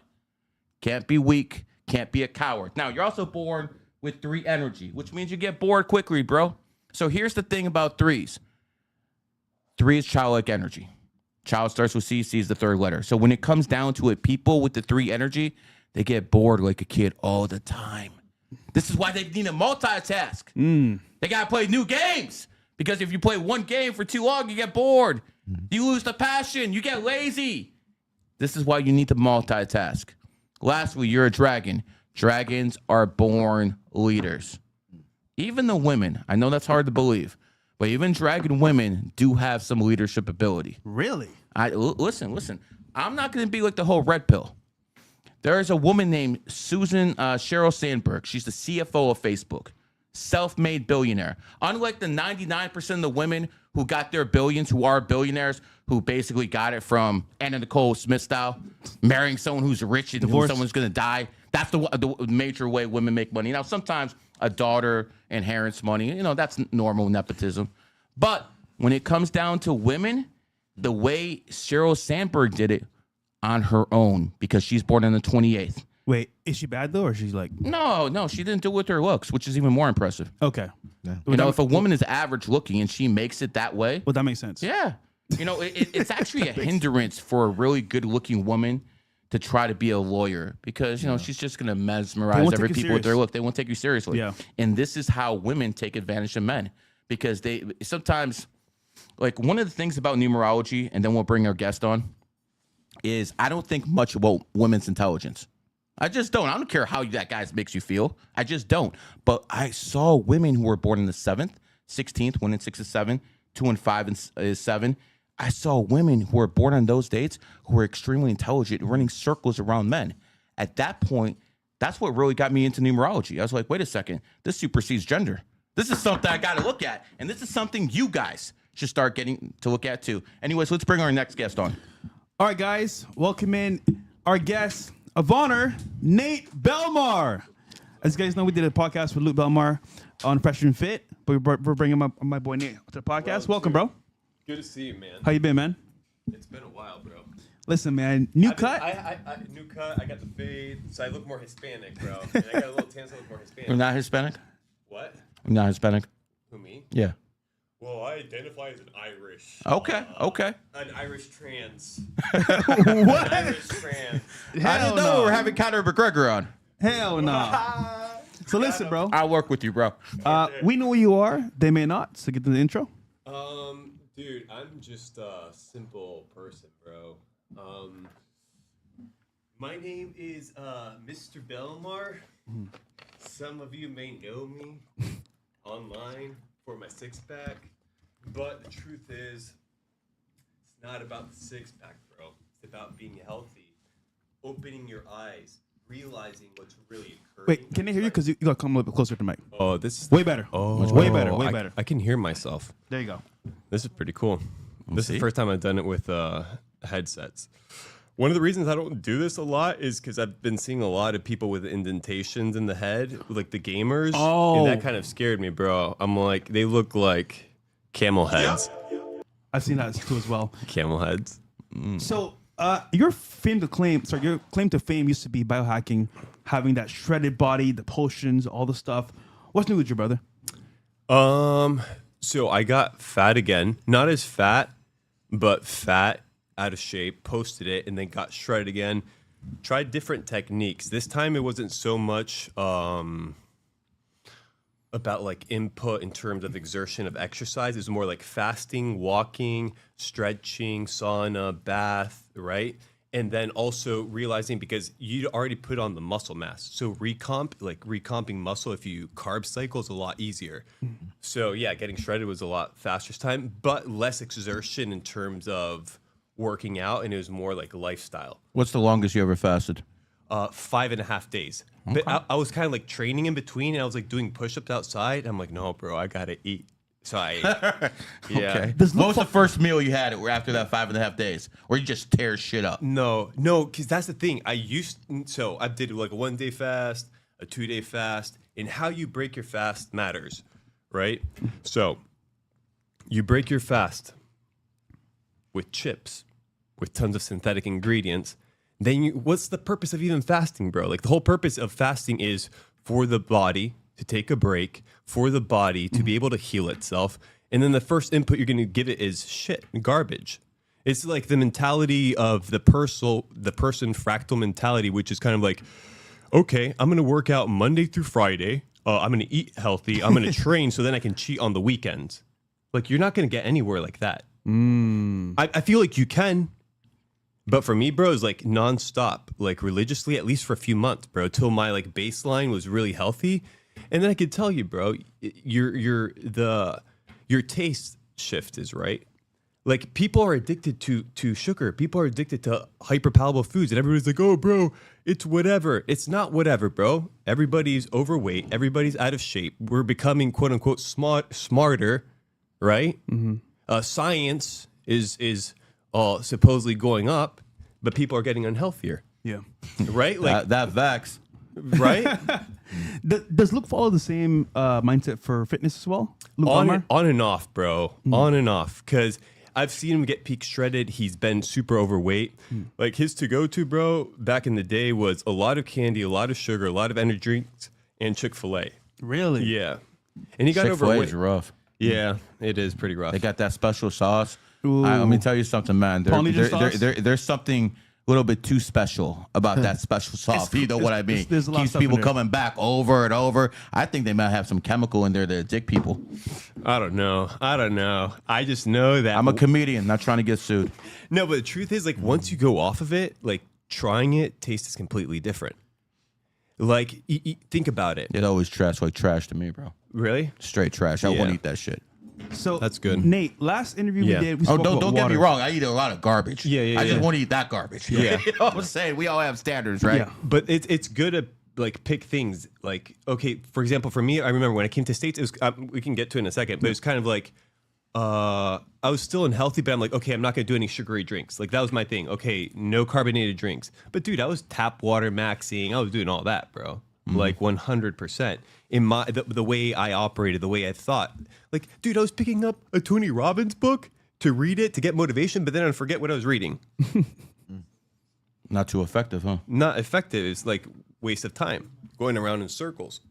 Can't be weak, can't be a coward. Now, you're also born with 3 energy, which means you get bored quickly, bro. So here's the thing about 3s. 3 is childlike energy. Child starts with C, C is the third letter. So when it comes down to it, people with the 3 energy, they get bored like a kid all the time. This is why they need to multitask. They got to play new games. Because if you play one game for too long, you get bored. You lose the passion. You get lazy. This is why you need to multitask. Lastly, you're a dragon. Dragons are born leaders. Even the women, I know that's hard to believe, but even dragon women do have some leadership ability.
Really?
Listen. I'm not going to be like the whole red pill. There is a woman named Sheryl Sandberg. She's the CFO of Facebook. Self-made billionaire. Unlike the 99% of the women who got their billions, who are billionaires, who basically got it from Anna Nicole Smith style, marrying someone who's rich and who someone's going to die. That's the major way women make money. Now, sometimes a daughter inherits money. That's normal nepotism. But when it comes down to women, the way Sheryl Sandberg did it, on her own, because she's born on the 28th.
Wait, is she bad though, or she's like?
No, she didn't do it with her looks, which is even more impressive.
Okay.
Yeah.
If a woman is average looking and she makes it that way,
well, that makes sense.
Yeah. It's actually a hindrance for a really good looking woman to try to be a lawyer because, she's just going to mesmerize every people with their look. They won't take you seriously.
Yeah.
And this is how women take advantage of men because they sometimes, like one of the things about numerology, and then we'll bring our guest on, is I don't think much about women's intelligence. I just don't. I don't care how that guy makes you feel. I just don't. But I saw women who were born in the 7th, 16th, 1 and 6 is 7, 2 and 5 is 7. I saw women who were born on those dates who were extremely intelligent, running circles around men. At that point, that's what really got me into numerology. I was like, wait a second, this supersedes gender. This is something I got to look at. And this is something you guys should start getting to look at too. Anyways, let's bring our next guest on.
All right, guys, welcome in our guest of honor, Nate Belmar. As you guys know, we did a podcast with Luke Belmar on Fresh and Fit, but we're bringing my boy Nate to the podcast. Welcome, bro.
Good to see you, man.
How you been, man?
It's been a while, bro.
Listen, man, new cut.
New cut. I got the fade, so I look more Hispanic, bro. And I got a little tan, so I look more Hispanic.
You're not Hispanic?
What?
You're not Hispanic?
Who, me?
Yeah.
Well, I identify as an Irish.
Okay.
An Irish trans.
What?
An Irish trans.
I didn't know we were having Conor McGregor on.
Hell no. So listen, bro.
I'll work with you, bro.
We know who you are. They may not. So get to the intro.
Dude, I'm just a simple person, bro. My name is Mr. Belmar. Some of you may know me online for my six-pack, but the truth is, it's not about the six-pack, bro. It's about being healthy, opening your eyes, realizing what's really occurring.
Wait, can I hear you? Because you gotta come a little bit closer to the mic.
Oh, this is
Way better.
Oh,
way better. Way better.
I can hear myself.
There you go.
This is pretty cool. This is the first time I've done it with headsets. One of the reasons I don't do this a lot is because I've been seeing a lot of people with indentations in the head, like the gamers.
Oh.
And that kind of scared me, bro. I'm like, they look like camel heads.
I've seen that too as well.
Camel heads.
So your your claim to fame used to be biohacking, having that shredded body, the potions, all the stuff. What's new with your brother?
So I got fat again. Not as fat, but fat, out of shape, posted it, and then got shredded again. Tried different techniques. This time it wasn't so much about like input in terms of exertion of exercise. It was more like fasting, walking, stretching, sauna, bath, right? And then also realizing, because you'd already put on the muscle mass. So recomping muscle, if you carb cycle, is a lot easier. So yeah, getting shredded was a lot faster this time, but less exertion in terms of working out, and it was more like lifestyle.
What's the longest you ever fasted?
5.5 days.
Okay.
But I was kind of like training in between, and I was like doing push-ups outside. I'm like, no, bro, I gotta eat. So I, yeah.
Okay. What was the first meal you had after that 5.5 days, where you just tear shit up?
No, because that's the thing. I did like a 1 day fast, a 2 day fast, and how you break your fast matters, right? So you break your fast with chips, with tons of synthetic ingredients. Then what's the purpose of even fasting, bro? Like the whole purpose of fasting is for the body to take a break, for the body to be able to heal itself. And then the first input you're going to give it is shit, garbage. It's like the mentality of the person fractal mentality, which is kind of like, okay, I'm going to work out Monday through Friday. I'm going to eat healthy. I'm going to train so then I can cheat on the weekends. Like you're not going to get anywhere like that. I feel like you can. But for me, bro, it's like nonstop, like religiously, at least for a few months, bro, till my like baseline was really healthy. And then I could tell you, bro, your taste shift is right. Like people are addicted to sugar. People are addicted to hyperpalatable foods, and everybody's like, "Oh, bro, it's whatever." It's not whatever, bro. Everybody's overweight. Everybody's out of shape. We're becoming quote unquote smarter, right? Science is supposedly going up, but people are getting unhealthier.
Yeah.
Right? Like
that vax.
Right?
Does Luke follow the same mindset for fitness as well? Luke
On and off, bro. On and off. Because I've seen him get peak shredded. He's been super overweight. Like his to-go-to, bro, back in the day was a lot of candy, a lot of sugar, a lot of energy drinks, and Chick-fil-A.
Really?
Yeah. And he got
Chick-fil-A
overweight.
is rough.
Yeah, it is pretty rough.
They got that special sauce. Let me tell you something, man. There's something a little bit too special about that special sauce. You know what I mean?
There's a lot of
Keeps
stuff
people
in there.
coming back over and over. I think they might have some chemical in there to addict people.
I don't know. I just know that
I'm a comedian, not trying to get sued.
No, but the truth is, like, once you go off of it, like, trying it, taste is completely different. Like, think about it.
It always trash to me, bro.
Really?
Straight trash. I won't eat that shit.
So
that's good.
Nate, last interview
Yeah.
we did, we spoke about
don't get me
water.
wrong. I eat a lot of garbage.
Yeah,
I just
yeah.
want to eat that garbage.
Yeah.
You know what I'm saying? We all have standards, right?
Yeah.
But it's good to like pick things. Like, okay, for example, for me, I remember when I came to States, it was we can get to it in a second, but it was kind of like I was still unhealthy, but I'm like, okay, I'm not gonna do any sugary drinks. Like that was my thing. Okay, no carbonated drinks. But dude, I was tap water maxing. I was doing all that, bro. Like 100%. In my the way I operated, the way I thought. Like, dude, I was picking up a Tony Robbins book to read it to get motivation, but then I'd forget what I was reading.
Not too effective, huh?
Not effective. It's like waste of time going around in circles.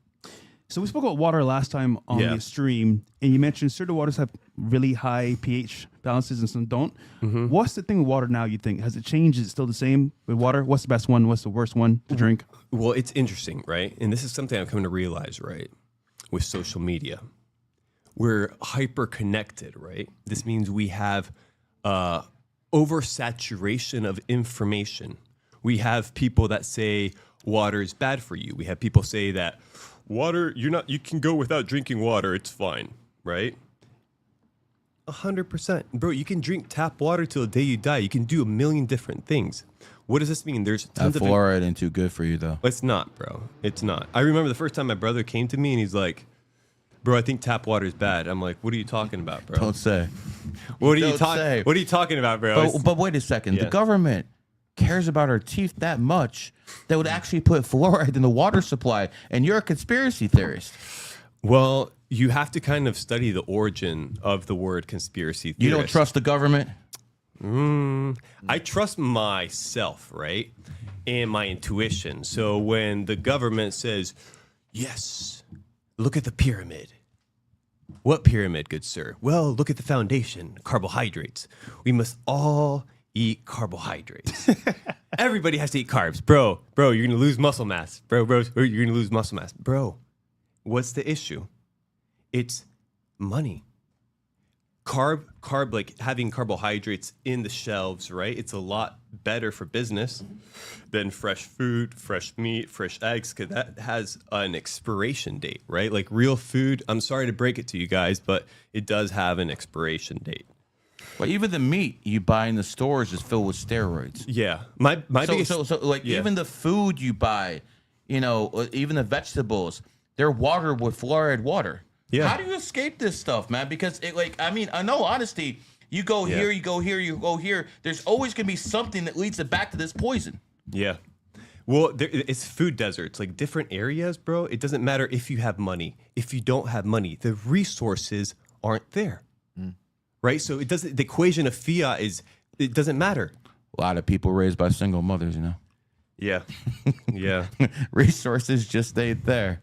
So we spoke about water last time on
Yeah.
the stream, and you mentioned certain waters have really high pH balances and some don't. What's the thing with water now, you think? Has it changed? Is it still the same with water? What's the best one? What's the worst one to drink?
Well, it's interesting, right? And this is something I've come to realize, right? With social media. We're hyper connected, right? This means we have oversaturation of information. We have people that say water is bad for you. We have people say that water, you can go without drinking water. It's fine, right? 100%. Bro, you can drink tap water till the day you die. You can do a million different things. What does this mean? There's tons
that fluoride ain't too good for you, though.
It's not, bro. It's not. I remember the first time my brother came to me and he's like, bro, I think tap water is bad. I'm like, what are you talking about, bro?
Don't say.
What are you talking about, bro?
But wait a second.
Yeah.
The government cares about our teeth that much that would actually put fluoride in the water supply, and you're a conspiracy theorist.
Well, you have to kind of study the origin of the word conspiracy theorist.
You don't trust the government?
I trust myself, right? And my intuition. So when the government says, yes, look at the pyramid. What pyramid, good sir? Well, look at the foundation, carbohydrates. We must all eat carbohydrates. Everybody has to eat carbs. Bro, you're going to lose muscle mass. Bro, you're going to lose muscle mass. Bro, what's the issue? It's money. Carb, like having carbohydrates in the shelves, right? It's a lot better for business than fresh food, fresh meat, fresh eggs, because that has an expiration date, right? Like real food, I'm sorry to break it to you guys, but it does have an expiration date.
But even the meat you buy in the stores is filled with steroids.
Yeah. My biggest...
So like even the food you buy, even the vegetables, they're watered with fluoride water.
Yeah.
How do you escape this stuff, man? Because I know honesty, you go here, you go here, you go here. There's always going to be something that leads it back to this poison.
Yeah. Well, it's food deserts, like different areas, bro. It doesn't matter if you have money. If you don't have money, the resources aren't there. Right? So the equation of fiat it doesn't matter.
A lot of people raised by single mothers,
Yeah. Yeah.
Resources just ain't there.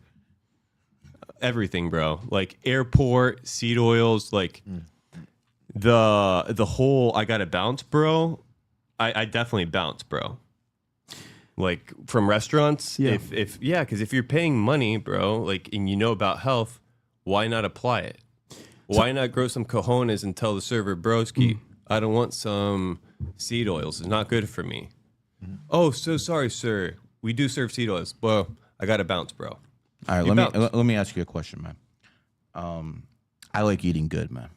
Everything, bro. Like airport, seed oils, like the whole I gotta bounce, bro. I definitely bounce, bro. Like from restaurants.
Yeah.
Because if you're paying money, bro, like and you know about health, why not apply it? Why not grow some cojones and tell the server, broski, I don't want some seed oils. It's not good for me. Oh, so sorry, sir. We do serve seed oils. Well, I gotta bounce, bro.
All right, let me ask you a question, man. I like eating good, man.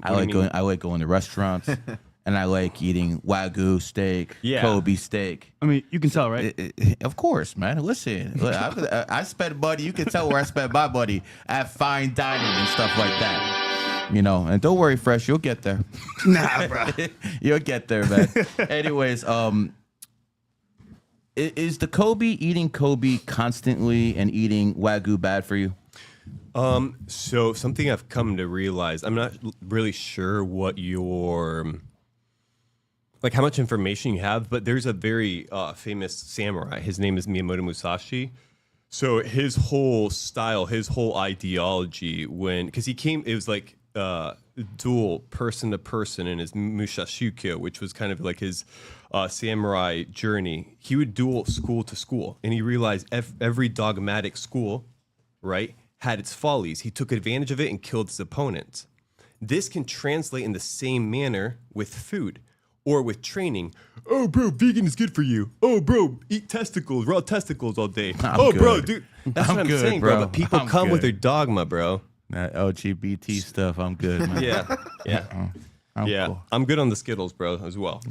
I like going to restaurants, and I like eating Wagyu steak, Kobe steak.
I mean, you can tell, right?
Of course, man. Listen, I spend money. You can tell where I spend my money at fine dining and stuff like that. And don't worry, Fresh, you'll get there.
Nah, bro.
You'll get there, man. Anyways, is the eating Kobe constantly and eating Wagyu bad for you?
So something I've come to realize, I'm not really sure what how much information you have, but there's a very famous samurai. His name is Miyamoto Musashi. So his whole style, his whole ideology, because he came, it was like dual person to person in his Mushashikyo, which was kind of like his samurai journey. He would duel school to school, and he realized every dogmatic school, right, had its follies. He took advantage of it and killed his opponents. This can translate in the same manner with food or with training. Oh, bro, vegan is good for you. Oh, bro, eat testicles, raw testicles all day. Bro, dude, that's what I'm saying, bro. But people come with their dogma, bro.
That LGBT stuff, I'm good, man.
Yeah.
Cool.
I'm good on the Skittles, bro, as well.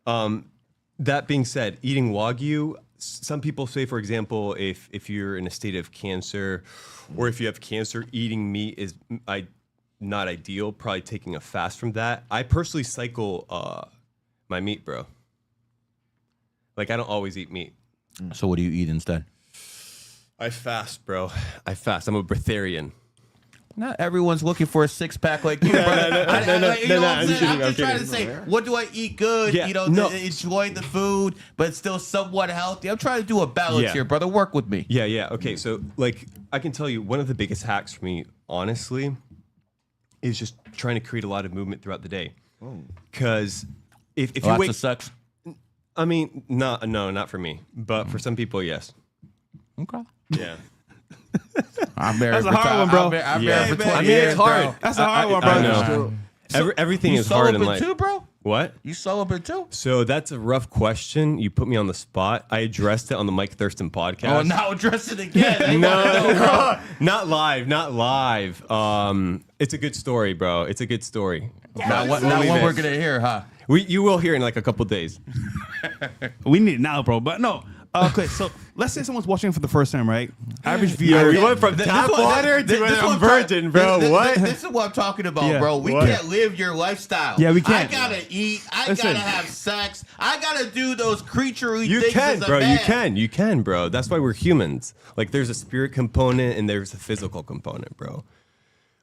That being said, eating Wagyu, some people say, for example, if you're in a state of cancer or if you have cancer, eating meat is not ideal, probably taking a fast from that. I personally cycle my meat, bro. Like, I don't always eat meat.
So what do you eat instead?
I fast, bro. I fast. I'm a breatharian.
Not everyone's looking for a six-pack like you, bro. I'm just trying to say, what do I eat good?
Yeah,
enjoy the food, but it's still somewhat healthy. I'm trying to do a balance here, brother. Work with me.
Yeah. Okay, so, like, I can tell you one of the biggest hacks for me, honestly, is just trying to create a lot of movement throughout the day. Because if you
Lots of sex?
I mean, no, not for me. But for some people, yes.
Okay.
Yeah.
I'm married.
That's a hard one, bro.
I'm married for 20 years,
it's hard.
bro.
That's a hard one, bro.
I know. Everything is hard in life.
Too, bro?
What?
You celibate too?
So that's a rough question. You put me on the spot. I addressed it on the Mike Thurston podcast.
Oh, now address it again.
No, not live. It's a good story, bro. It's a good story.
Not what we're gonna hear, huh?
You will hear in like a couple days.
We need it now, bro. But no. Okay, so let's say someone's watching for the first time, right? Average viewer.
We went from tap water to I'm virgin, bro. What?
This is what I'm talking about,
Yeah.
bro. We can't live your lifestyle.
Yeah, we can't.
I gotta eat. I
Listen.
gotta have sex. I gotta do those creaturey
You
things.
can,
as a
bro.
man.
You can, bro. That's why we're humans. Like, there's a spirit component and there's a physical component, bro.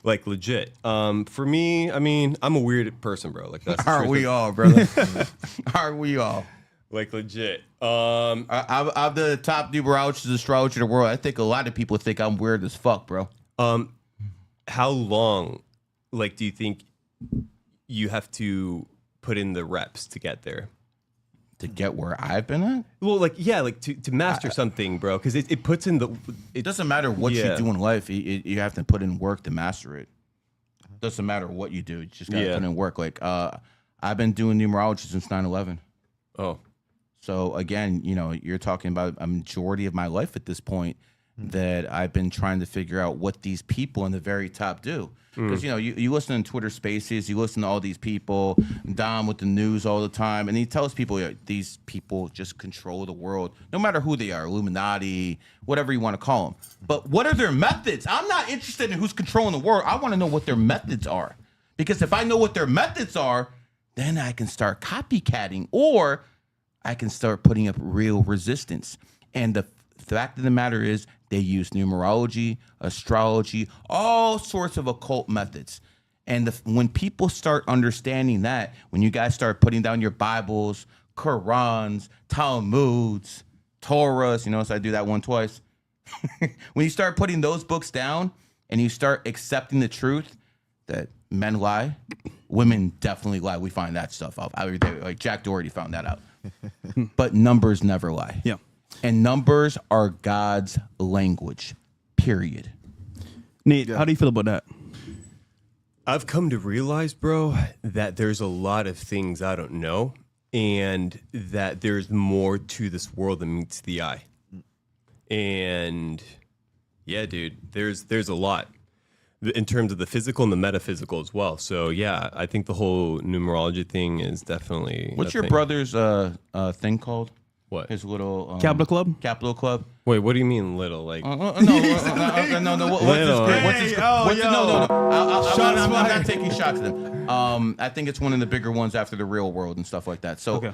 Like, legit. For me, I mean, I'm a weird person, bro. Like, that's the
Aren't
truth
we
of-
all, brother? Aren't we all?
Like, legit.
I'm the top numerologist astrologer in the world. I think a lot of people think I'm weird as fuck, bro.
How long, like, do you think you have to put in the reps to get there?
To get where I've been at?
Well, like, yeah, like to master something, bro, because it puts in the.
It doesn't matter what you do in life. You have to put in work to master it. Doesn't matter what you do. You just gotta put in work. Like, I've been doing numerology since 9/11.
Oh.
So again, you know, you're talking about a majority of my life at this point that I've been trying to figure out what these people in the very top do. Because, you know, you listen to Twitter Spaces, you listen to all these people, Dom with the news all the time, and he tells people these people just control the world, no matter who they are, Illuminati, whatever you want to call them. But what are their methods? I'm not interested in who's controlling the world. I want to know what their methods are. Because if I know what their methods are, then I can start copycatting, or I can start putting up real resistance. And the fact of the matter is, they use numerology, astrology, all sorts of occult methods. And when people start understanding that, when you guys start putting down your Bibles, Qurans, Talmuds, Torahs, you notice I do that one twice. When you start putting those books down and you start accepting the truth that men lie, women definitely lie. We find that stuff out. Like Jack Doherty found that out. But numbers never lie.
Yeah.
And numbers are God's language, period.
Nate, how do you feel about that?
I've come to realize, bro, that there's a lot of things I don't know, and that there's more to this world than meets the eye. And yeah, dude, there's a lot in terms of the physical and the metaphysical as well. So yeah, I think the whole numerology thing is definitely.
What's your
thing.
brother's thing called?
What?
His little
Capital Club?
Capital Club.
Wait, what do you mean little? Like
No. What's his no. I'm not taking shots at him. I think it's one of the bigger ones after the Real World and stuff like that. So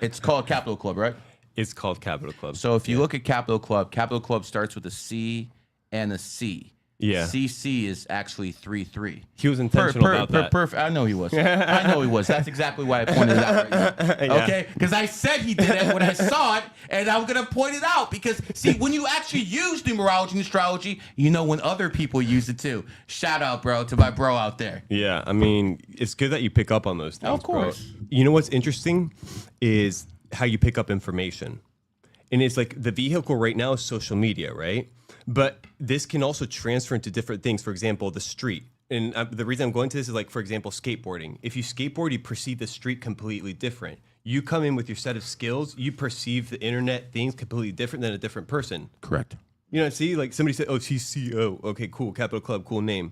it's called Capital Club, right?
It's called Capital Club.
So if you look at Capital Club starts with a C and a C.
Yeah.
CC is actually 3-3.
He was intentional about that.
I know he was. I know he was. That's exactly why I pointed it out right now. Okay? Because I said he did it when I saw it, and I'm going to point it out. Because, see, when you actually use numerology and astrology, you know when other people use it too. Shout out, bro, to my bro out there.
Yeah, I mean, it's good that you pick up on those things,
Of course.
bro. You know what's interesting is how you pick up information. And it's like the vehicle right now is social media, right? But this can also transfer into different things. For example, the street. And the reason I'm going to this is like, for example, skateboarding. If you skateboard, you perceive the street completely different. You come in with your set of skills, you perceive the internet things completely different than a different person.
Correct.
You know, see, like somebody said, oh, she's CEO. Okay, cool. Capital Club, cool name.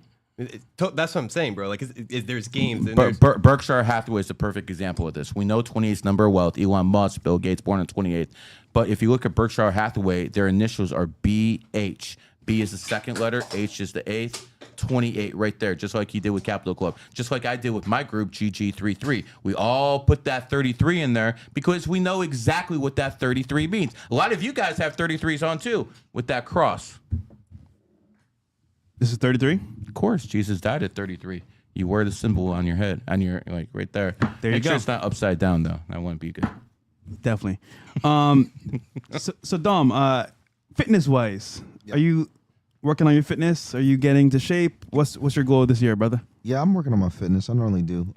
That's what I'm saying, bro. Like, there's games. And there's
Berkshire Hathaway is the perfect example of this. We know 28's number of wealth. Elon Musk, Bill Gates, born on 28th. But if you look at Berkshire Hathaway, their initials are BH. B is the second letter, H is the 8th, 28 right there, just like you did with Capital Club. Just like I did with my group, GG33. We all put that 33 in there because we know exactly what that 33 means. A lot of you guys have 33s on too with that cross.
This is 33?
Of course, Jesus died at 33. You wear the symbol on your head, on your, like, right there.
There you
Make
go.
sure it's not upside down, though. That wouldn't be good.
Definitely. So Dom, fitness-wise, are you working on your fitness? Are you getting to shape? What's your goal this year, brother?
Yeah, I'm working on my fitness. I normally do.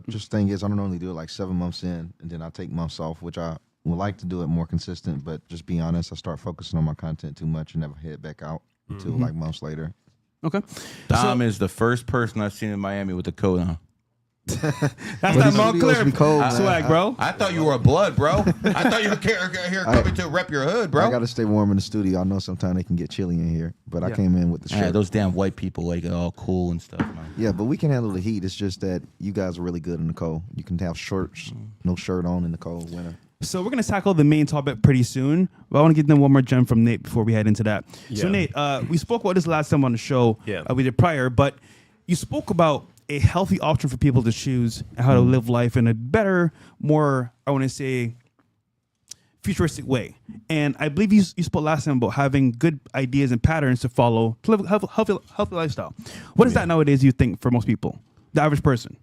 Just thing is, I don't normally do it like 7 months in, and then I take months off, which I would like to do it more consistent. But just be honest, I start focusing on my content too much and never head back out until like months later.
Okay.
Dom is the first person I've seen in Miami with a coat on.
That's not Montclair swag, bro.
I thought you were a blood, bro. I thought you were here coming to rep your hood, bro.
I got to stay warm in the studio. I know sometimes they can get chilly in here, but I came in with the shirt.
Yeah, those damn white people like all cool and stuff, man.
Yeah, but we can handle the heat. It's just that you guys are really good in the cold. You can have shorts, no shirt on in the cold winter.
So we're going to tackle the main topic pretty soon, but I want to get them one more gem from Nate before we head into that. Yeah. So Nate, we spoke about this last time on the show.
Yeah.
We did prior, but you spoke about a healthy option for people to choose and how to live life in a better, more, I want to say, futuristic way. And I believe you spoke last time about having good ideas and patterns to follow to live a healthy lifestyle. What is that nowadays, you think, for most people, the average person?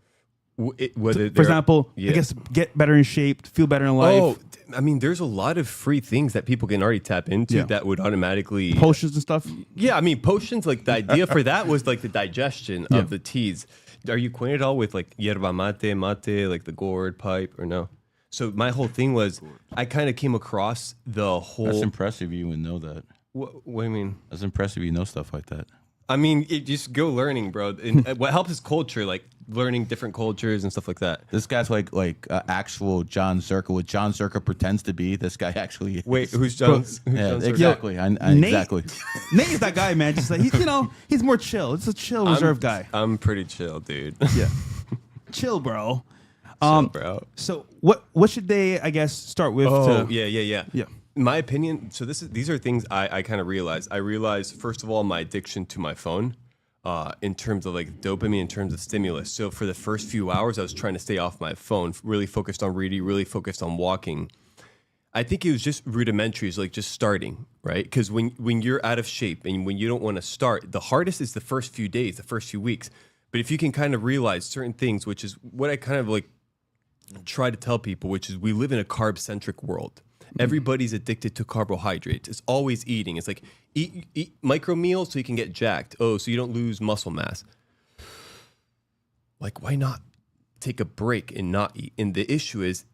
For example, I guess get better in shape, feel better in life.
Oh, I mean, there's a lot of free things that people can already tap into that would automatically
potions and stuff.
Yeah, I mean, potions. Like the idea for that was like the digestion of the teas. Are you acquainted at all with like yerba mate, like the gourd pipe, or no? So my whole thing was I kind of came across the whole.
That's impressive. You would know that.
What do you mean?
That's impressive. You know stuff like that.
I mean, just go learning, bro. And what helps is culture, like learning different cultures and stuff like that.
This guy's like actual John Zerka. What John Zerka pretends to be, this guy actually is.
Wait, who's John?
Yeah, exactly.
Nate,
exactly.
Nate is that guy, man. Just like he's more chill. It's a chill, reserved guy.
I'm pretty chill, dude.
Yeah, chill, bro.
Chill, bro.
So what should they, I guess, start with?
Yeah. My opinion. So these are things I kind of realized. I realized first of all my addiction to my phone, in terms of like dopamine, in terms of stimulus. So for the first few hours, I was trying to stay off my phone, really focused on reading, really focused on walking. I think it was just rudimentary, like just starting, right? Because when you're out of shape and when you don't want to start, the hardest is the first few days, the first few weeks. But if you can kind of realize certain things, which is what I kind of like try to tell people, which is we live in a carb-centric world. Everybody's addicted to carbohydrates. It's always eating. It's like eat micro meals so you can get jacked. Oh, so you don't lose muscle mass. Like, why not take a break and not eat? And the issue is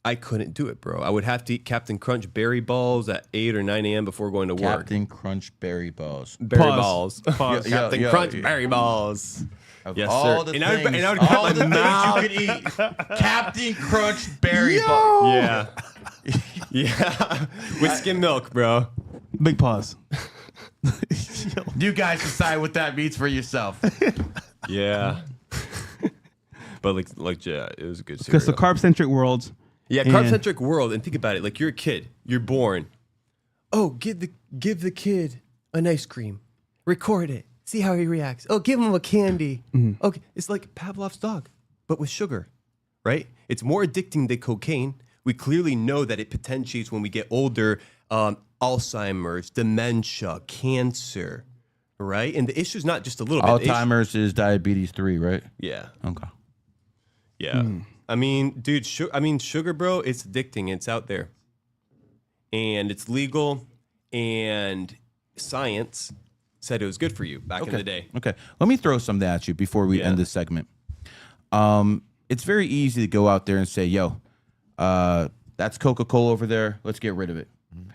I couldn't do it, bro. I would have to eat Captain Crunch berry balls at 8 or 9 a.m. before going to work.
Captain Crunch berry balls.
Berry balls.
Pause.
Captain Crunch berry balls.
Yes,
sir.
The
and
things,
I would cut my mouth.
you could eat. Captain Crunch berry balls.
Yeah. Yeah. With skim milk, bro.
Big pause.
You guys decide what that means for yourself.
Yeah. But like yeah, it was a good cereal.
Because the carb-centric world.
Yeah, carb-centric world. And think about it. Like you're a kid. You're born. Oh, give the kid an ice cream. Record it. See how he reacts. Oh, give him a candy. Mm-hmm. Okay, it's like Pavlov's dog, but with sugar, right? It's more addicting than cocaine. We clearly know that it potentiates when we get older, Alzheimer's, dementia, cancer, right? And the issue is not just a little bit.
Alzheimer's is diabetes 3, right?
Yeah.
Okay.
Yeah. I mean, dude, sugar, bro, it's addicting. It's out there. And it's legal. And science said it was good for you back in the day.
Okay. Let me throw something at you before we end this segment. It's very easy to go out there and say, yo, that's Coca-Cola over there. Let's get rid of it.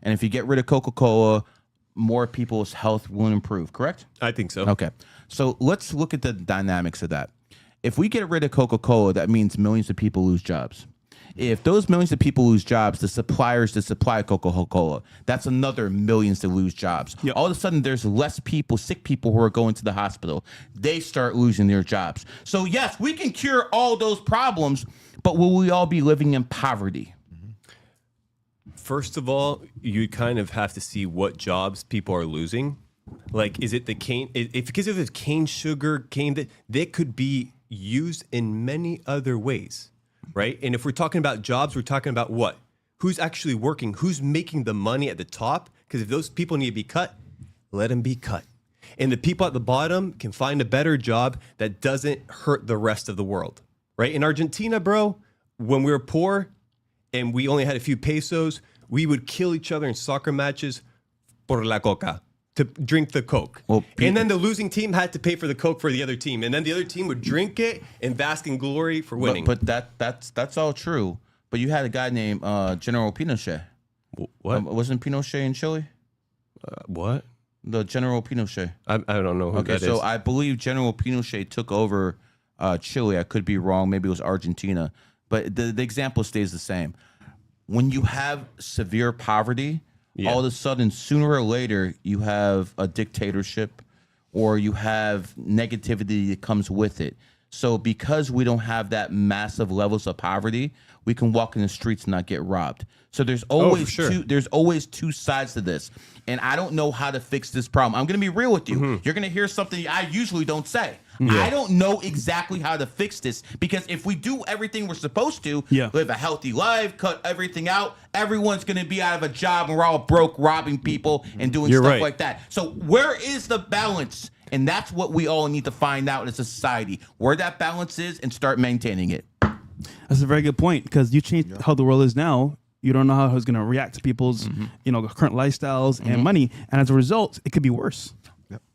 And if you get rid of Coca-Cola, more people's health will improve, correct?
I think so.
Okay. So let's look at the dynamics of that. If we get rid of Coca-Cola, that means millions of people lose jobs. If those millions of people lose jobs, the suppliers that supply Coca-Cola, that's another millions to lose jobs. Yep. All of a sudden, there's less people, sick people who are going to the hospital. They start losing their jobs. So yes, we can cure all those problems, but will we all be living in poverty?
First of all, you kind of have to see what jobs people are losing. Like, is it the cane? Because if it's cane sugar, that could be used in many other ways, right? And if we're talking about jobs, we're talking about what? Who's actually working? Who's making the money at the top? Because if those people need to be cut, let them be cut. And the people at the bottom can find a better job that doesn't hurt the rest of the world, right? In Argentina, bro, when we were poor and we only had a few pesos, we would kill each other in soccer matches por la coca, to drink the Coke. Well, and then the losing team had to pay for the Coke for the other team. And then the other team would drink it and bask in glory for winning.
But that's all true. But you had a guy named General Pinochet.
What?
Wasn't Pinochet in Chile?
What?
The General Pinochet.
I don't know who that is.
So I believe General Pinochet took over Chile. I could be wrong. Maybe it was Argentina. But the example stays the same. When you have severe poverty, all of a sudden, sooner or later, you have a dictatorship or you have negativity that comes with it. So because we don't have that massive levels of poverty, we can walk in the streets and not get robbed. So there's always there's always two sides to this. And I don't know how to fix this problem. I'm going to be real with you. You're going to hear something I usually don't say. I don't know exactly how to fix this, because if we do everything we're supposed to, live a healthy life, cut everything out, everyone's going to be out of a job and we're all broke, robbing people and doing stuff like that. So where is the balance? And that's what we all need to find out as a society, where that balance is, and start maintaining it.
That's a very good point, because you change how the world is now. You don't know how it's going to react to people's, current lifestyles and money, and as a result, it could be worse.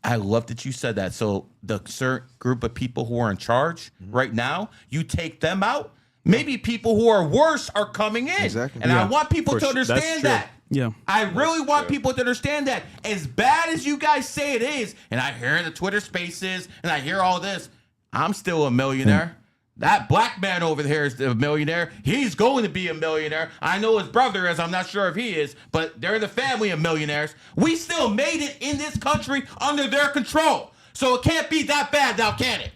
I love that you said that. So the certain group of people who are in charge right now, you take them out. Maybe people who are worse are coming in, and I want people to understand that.
Yeah,
I really want people to understand that. As bad as you guys say it is, and I hear in the Twitter spaces, and I hear all this, I'm still a millionaire. That black man over there is a millionaire. He's going to be a millionaire. I know his brother is. I'm not sure if he is, but they're the family of millionaires. We still made it in this country under their control. So it can't be that bad now, can it?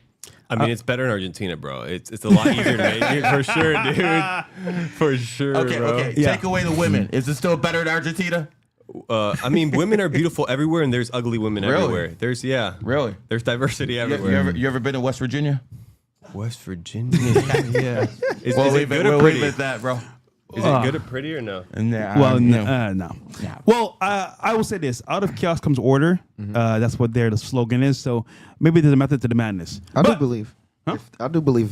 I mean, it's better in Argentina, bro. It's a lot easier to make it, for sure, dude. For sure, bro.
Okay. Take away the women. Is it still better in Argentina?
I mean, women are beautiful everywhere, and there's ugly women everywhere. There's there's diversity everywhere.
You ever been to West Virginia?
West Virginia, yeah. Is it good or pretty?
Leave it at that, bro.
Is it good or pretty or no?
No. Well, I will say this: out of chaos comes order. That's what the slogan is. So maybe there's a method to the madness.
I do believe if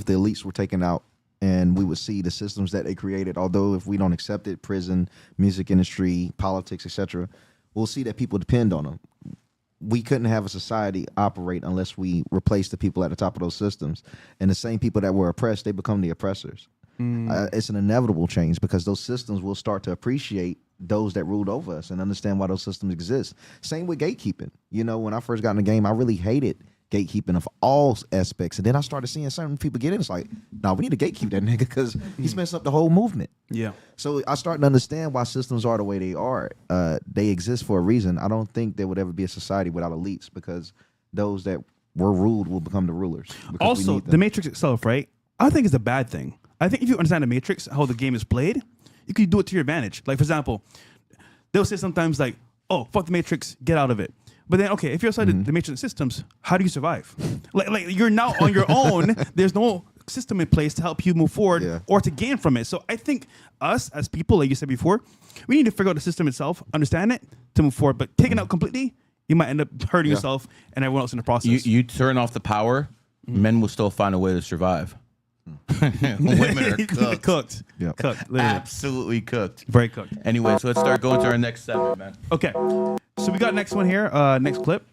the elites were taken out, and we would see the systems that they created. Although if we don't accept it, prison, music industry, politics, etc., we'll see that people depend on them. We couldn't have a society operate unless we replace the people at the top of those systems. And the same people that were oppressed, they become the oppressors. It's an inevitable change, because those systems will start to appreciate those that ruled over us and understand why those systems exist. Same with gatekeeping. When I first got in the game, I really hated gatekeeping of all aspects. And then I started seeing certain people get in. It's like, no, we need to gatekeep that nigga, because he's messed up the whole movement.
Yeah.
So I started to understand why systems are the way they are. They exist for a reason. I don't think there would ever be a society without elites, because those that were ruled will become the rulers.
Also, the Matrix itself, right? I think it's a bad thing. I think if you understand the Matrix, how the game is played, you can do it to your advantage. Like, for example, they'll say sometimes like, oh, fuck the Matrix, get out of it. But then, okay, if you're outside the Matrix systems, how do you survive? Like you're now on your own. There's no system in place to help you move forward or to gain from it. So I think us as people, like you said before, we need to figure out the system itself, understand it to move forward. But taking out completely, you might end up hurting yourself and everyone else in the process.
You turn off the power, men will still find a way to survive. Women are cooked.
Cooked.
Yep.
Cooked. Literally.
Absolutely cooked.
Very cooked.
Anyway, so let's start going to our next segment, man.
Okay. So we got next one here. Next clip.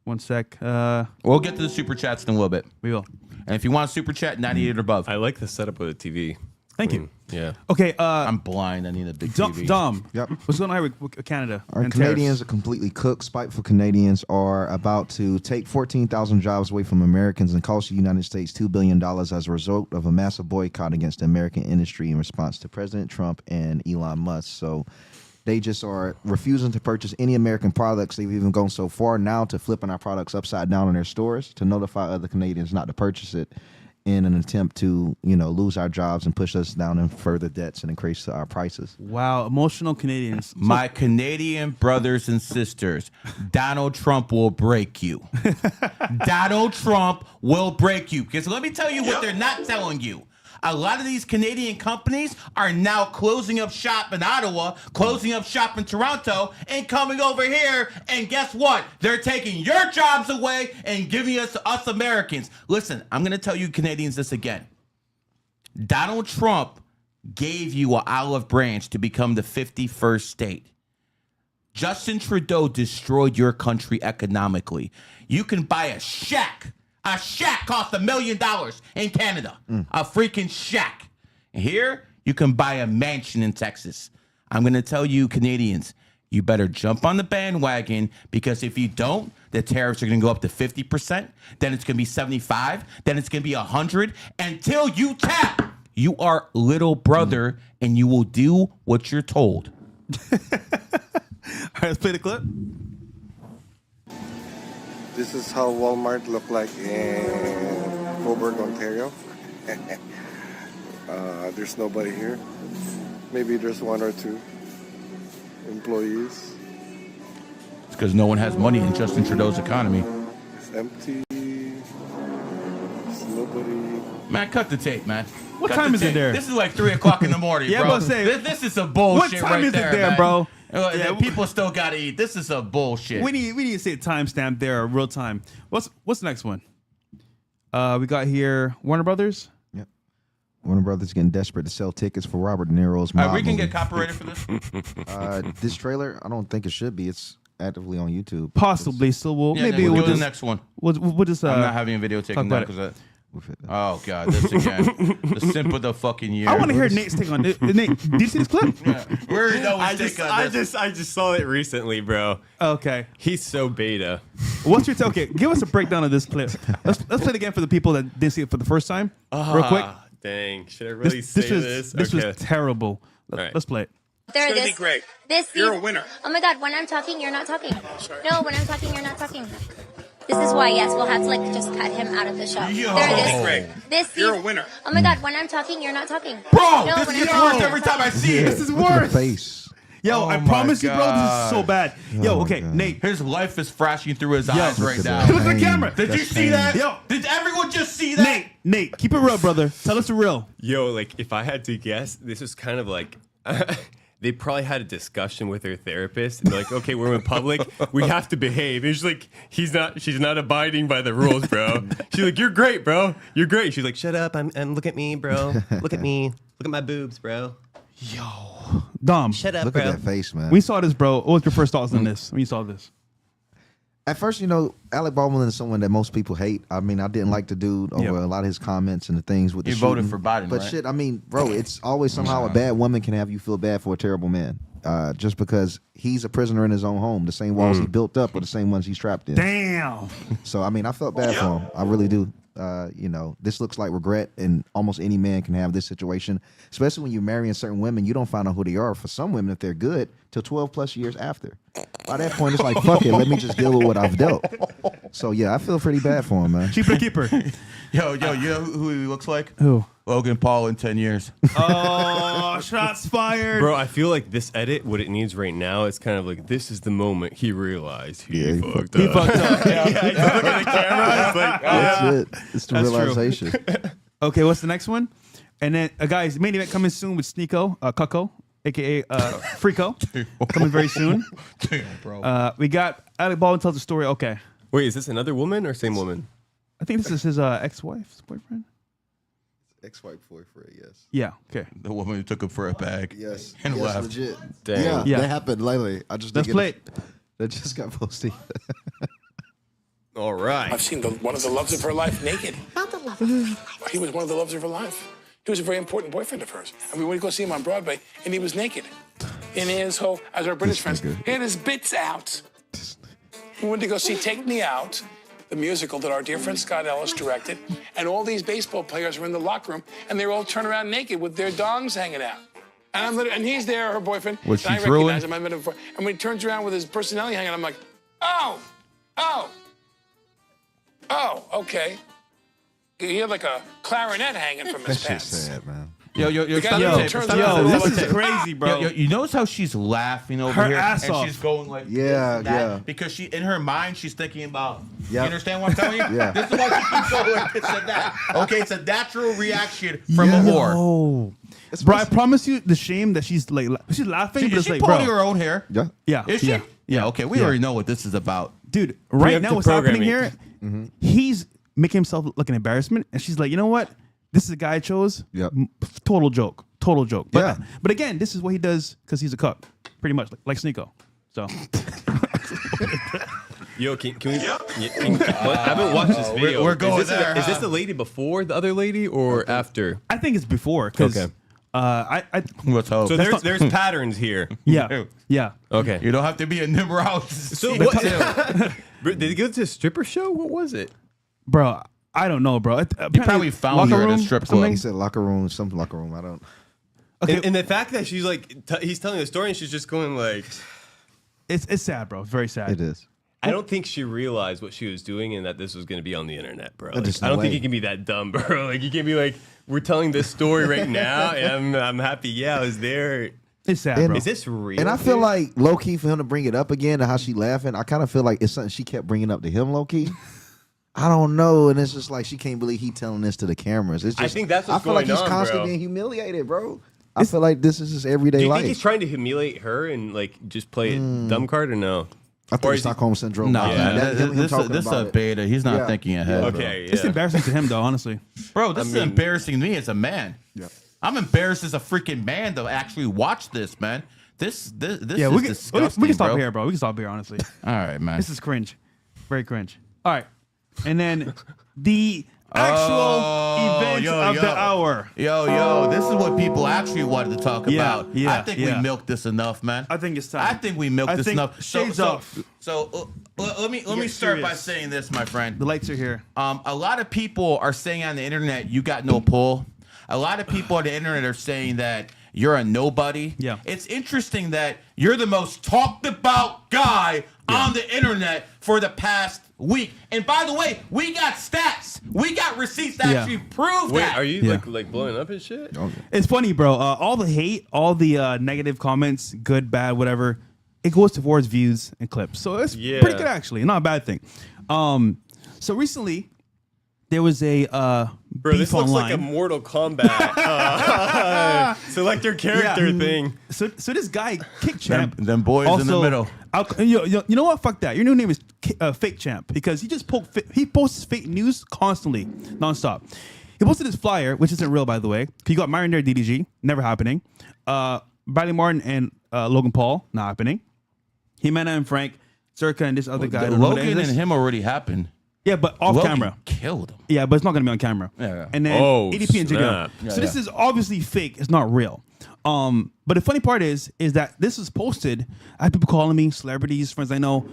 One sec.
We'll get to the super chats in a little bit.
We will.
And if you want a super chat, 98 or above.
I like the setup of the TV.
Thank you.
Yeah.
Okay.
I'm blind. I need a big TV.
Dom.
Yep.
What's going on here with Canada?
Our Canadians are completely cooked. Spiteful Canadians are about to take 14,000 jobs away from Americans and cost the United States $2 billion as a result of a massive boycott against the American industry in response to President Trump and Elon Musk. So they just are refusing to purchase any American products. They've even gone so far now to flipping our products upside down in their stores to notify other Canadians not to purchase it, in an attempt to, lose our jobs and push us down in further debts and increase our prices.
Wow, emotional Canadians.
My Canadian brothers and sisters, Donald Trump will break you. Donald Trump will break you. Because let me tell you what they're not telling you. A lot of these Canadian companies are now closing up shop in Ottawa, closing up shop in Toronto, and coming over here. And guess what? They're taking your jobs away and giving us Americans. Listen, I'm going to tell you Canadians this again. Donald Trump gave you an olive branch to become the 51st state. Justin Trudeau destroyed your country economically. You can buy a shack. A shack costs $1 million in Canada. A freaking shack. Here, you can buy a mansion in Texas. I'm going to tell you, Canadians, you better jump on the bandwagon, because if you don't, the tariffs are going to go up to 50%. Then it's going to be 75. Then it's going to be 100 until you tap. You are little brother, and you will do what you're told.
All right, let's play the clip.
This is how Walmart look like in Coburg, Ontario. There's nobody here. Maybe there's one or two employees.
It's because no one has money in Justin Trudeau's economy.
It's empty. There's nobody.
Man, cut the tape, man.
What
Cut
time
the
is it
tape.
there?
This is like 3 o'clock in the morning,
Yeah,
bro.
but say-
this is some bullshit.
What time
right
is it there,
man.
bro?
Yeah, people still gotta eat. This is some bullshit.
We need to say timestamp there, or real time. What's the next one? We got here Warner Brothers.
Yep. Warner Brothers getting desperate to sell tickets for Robert De Niro's
All right,
mob
we can
movie.
get copyrighted for this.
This trailer, I don't think it should be. It's actively on YouTube.
Possibly. So we'll
Yeah,
maybe
then
we'll
go to
just
the next one.
We'll just.
I'm not having a video taken down
about
because. Oh God, this again. The simp of the fucking year.
I want to hear Nate's take on it. Nate, did you see this clip?
Yeah. Where know
I
his take on this?
just saw it recently, bro.
Okay.
He's so beta.
What's your take? Okay, give us a breakdown of this clip. Let's play it again for the people that didn't see it for the first time. Real quick.
Dang, should I really
This
say this?
this was terrible.
right.
Let's play it.
There,
It's gonna be great. You're a winner.
Oh my God! When I'm talking, you're not talking. No, when I'm talking, you're not talking. This is why, yes, we'll have to like just cut him out of the show.
Yo.
This
You're a winner.
Oh my God! When I'm talking, you're not talking.
Bro,
No,
this
when
gets
I'm
worse
talking,
every time I see it.
This is worse.
Face.
Yo,
Oh
I
my
promise you, bro, this
God.
is so bad. Yo, okay,
God.
Nate.
His life is flashing through his eyes
Yo,
right
look
now.
at that.
Look at the
Pain.
camera.
Did you
That's
see
pain.
that?
Yo.
Did everyone just see that?
Nate, keep it real, brother. Tell us the real.
Yo, like if I had to guess, this was kind of like they probably had a discussion with their therapist. And they're like, okay, we're in public, we have to behave. And she's like, she's not abiding by the rules, bro. She's like, you're great, bro. You're great. She's like, shut up, and look at me, bro. Look at me. Look at my boobs, bro.
Dom,
Shut up,
Look
bro.
at that face, man.
we saw this, bro. What was your first thoughts on this when you saw this?
At first, Alec Baldwin is someone that most people hate. I mean, I didn't like the dude over a lot of his comments and the things with the
You voted
shooting.
for Biden,
But
right?
shit, I mean, bro, it's always somehow a bad woman can have you feel bad for a terrible man. Just because he's a prisoner in his own home. The same walls he built up are the same ones he's trapped in.
Damn.
So, I mean, I felt bad for him. I really do. This looks like regret, and almost any man can have this situation, especially when you're marrying certain women. You don't find out who they are. For some women, if they're good, till 12 plus years after. By that point, it's like, fuck it, let me just deal with what I've dealt. So, yeah, I feel pretty bad for him, man.
Keeper, keeper.
Yo, you know who he looks like?
Who?
Logan Paul in 10 years.
Oh, shots fired.
Bro, I feel like this edit, what it needs right now, is kind of like, this is the moment he realized he fucked up.
He fucked up.
Yeah, he's looking at the camera. It's like,
That's it. It's the
That's true.
realization.
Okay, what's the next one? And then, guys, main event coming soon with Sneeko, Cucko, a.k.a. Freako, coming very soon.
Damn, bro.
We got Alec Baldwin tells the story. Okay.
wait, is this another woman or same woman?
I think this is his ex-wife's boyfriend.
Ex-wife boyfriend, yes.
Yeah, okay.
The woman who took him for a bag.
Yes.
And
yes,
left.
legit.
Dang.
Yeah,
Yeah.
that happened lately. I just
Let's
didn't
play
get
it.
That just got posted.
All right.
I've seen one of the loves of her life naked.
Not the love of my life.
He was one of the loves of her life. He was a very important boyfriend of hers. And we went to go see him on Broadway, and he was naked. In his whole, as our British friends, he had his bits out. We went to go see Take Me Out, the musical that our dear friend Scott Ellis directed, and all these baseball players were in the locker room, and they were all turned around naked with their dongs hanging out. And he's there, her boyfriend.
Was
and
she
I recognize
drooling?
him. I met him before. And when he turns around with his personality hanging out, I'm like, oh, okay. He had like a clarinet hanging from his
That's
pants.
just sad, man.
Yo,
guy
stop
that
the tape.
turns
Stop the
around
tape.
and
this
Stop
is
the tape.
crazy, bro.
You notice how she's laughing over
Her
here,
ass
and
off.
she's going like,
Yeah,
this and that,
yeah.
because she in her mind she's thinking about.
Yep.
You understand what I'm telling you?
Yeah.
This is why she keeps going like this and that. Okay, it's a natural reaction from a whore.
Oh, bro, I promise you, the shame that she's like, she's laughing, but
Is
it's
she
like,
pulling
bro,
her own hair?
Yeah.
yeah,
Is she?
yeah,
Yeah. Okay, we
Yeah.
already know what this is about.
dude. Right now,
Preemptive
what's happening
programming.
here? He's making himself look an embarrassment, and she's like, you know what? This is the guy I chose.
Yep.
Total joke. Total joke. But,
Yeah.
but again, this is what he does because he's a cuck, pretty much like Sneeko. So
Yo, can we? I haven't watched this video.
we're going
is this
there,
Is this the lady before the other lady or after?
I think it's before because
Okay.
Let's hope.
So there's patterns here.
Yeah. Yeah.
Okay.
You don't have to be a numerologist.
So what? Did he go to a stripper show? What was it?
Bro, I don't know, bro.
He probably found her at a strip club.
He said locker room, something locker room. I don't.
Okay. And the fact that she's like, he's telling a story and she's just going like,
it's sad, bro. Very sad.
It is.
I don't think she realized what she was doing and that this was going to be on the internet, bro. Like,
There's
I
no
don't think
way.
you can be that dumb, bro. Like you can't be like, we're telling this story right now, and I'm happy. Yeah, I was there.
It's sad,
And-
bro.
Is this real?
And I feel
dude?
like low key for him to bring it up again and how she laughing, I kind of feel like it's something she kept bringing up to him low key. I don't know, and it's just like she can't believe he telling this to the cameras. It's just,
I think that's what's
I feel like
going
he's
on,
constantly
bro.
being humiliated, bro. I feel like this is his everyday
Do you
life.
think he's trying to humiliate her and like just play it dumb card or no?
I think
Or
it's
is he-
Stockholm syndrome.
No,
Like,
man.
that- him
This
talking
is
about
a
it.
beta. He's not
Yeah.
thinking ahead.
Okay,
It's
yeah.
embarrassing to him, though, honestly.
Bro, this is embarrassing to me as a man.
Yeah.
I'm embarrassed as a freaking man to actually watch this, man. This
Yeah,
is
we can
disgusting,
stop
bro.
here, bro. We can stop here, honestly.
All right, man.
This is cringe. Very cringe. All right. And then the actual event of the hour.
Yo, this is what people actually wanted to talk about.
yeah,
I think
yeah.
we milked this enough, man.
I think it's time.
I think we milked this enough.
Shades off.
So let me start by saying this, my friend.
The lights are here.
A lot of people are saying on the internet, you got no pull. A lot of people on the internet are saying that you're a nobody.
Yeah.
It's interesting that you're the most talked about guy on the internet for the past week. And by the way, we got stats. We got receipts that actually prove
Wait,
that.
are you like blowing up and shit?
It's funny, bro. All the hate, all the negative comments, good, bad, whatever, it goes towards views and clips. So it's pretty good, actually. Not a bad thing. So recently, there was a
Bro,
beef
this looks
online.
like a Mortal Kombat select your character thing.
So this guy, Kick Champ,
them boys in the middle.
You know what? Fuck that. Your new name is Fake Champ because he just he posts fake news constantly, nonstop. He posted this flyer, which isn't real, by the way. He got Myron there, DDG, never happening. Bradley Martin and Logan Paul, not happening. Jimena and Frank, Circa, and this other guy.
Logan and him already happened.
Yeah, but off
Logan
camera.
Killed him.
Yeah, but it's not going to be on camera.
Yeah.
And then ADP and Gideon.
snap.
So this is obviously fake. It's not real. But the funny part is that this is posted. I have people calling me, celebrities, friends I know.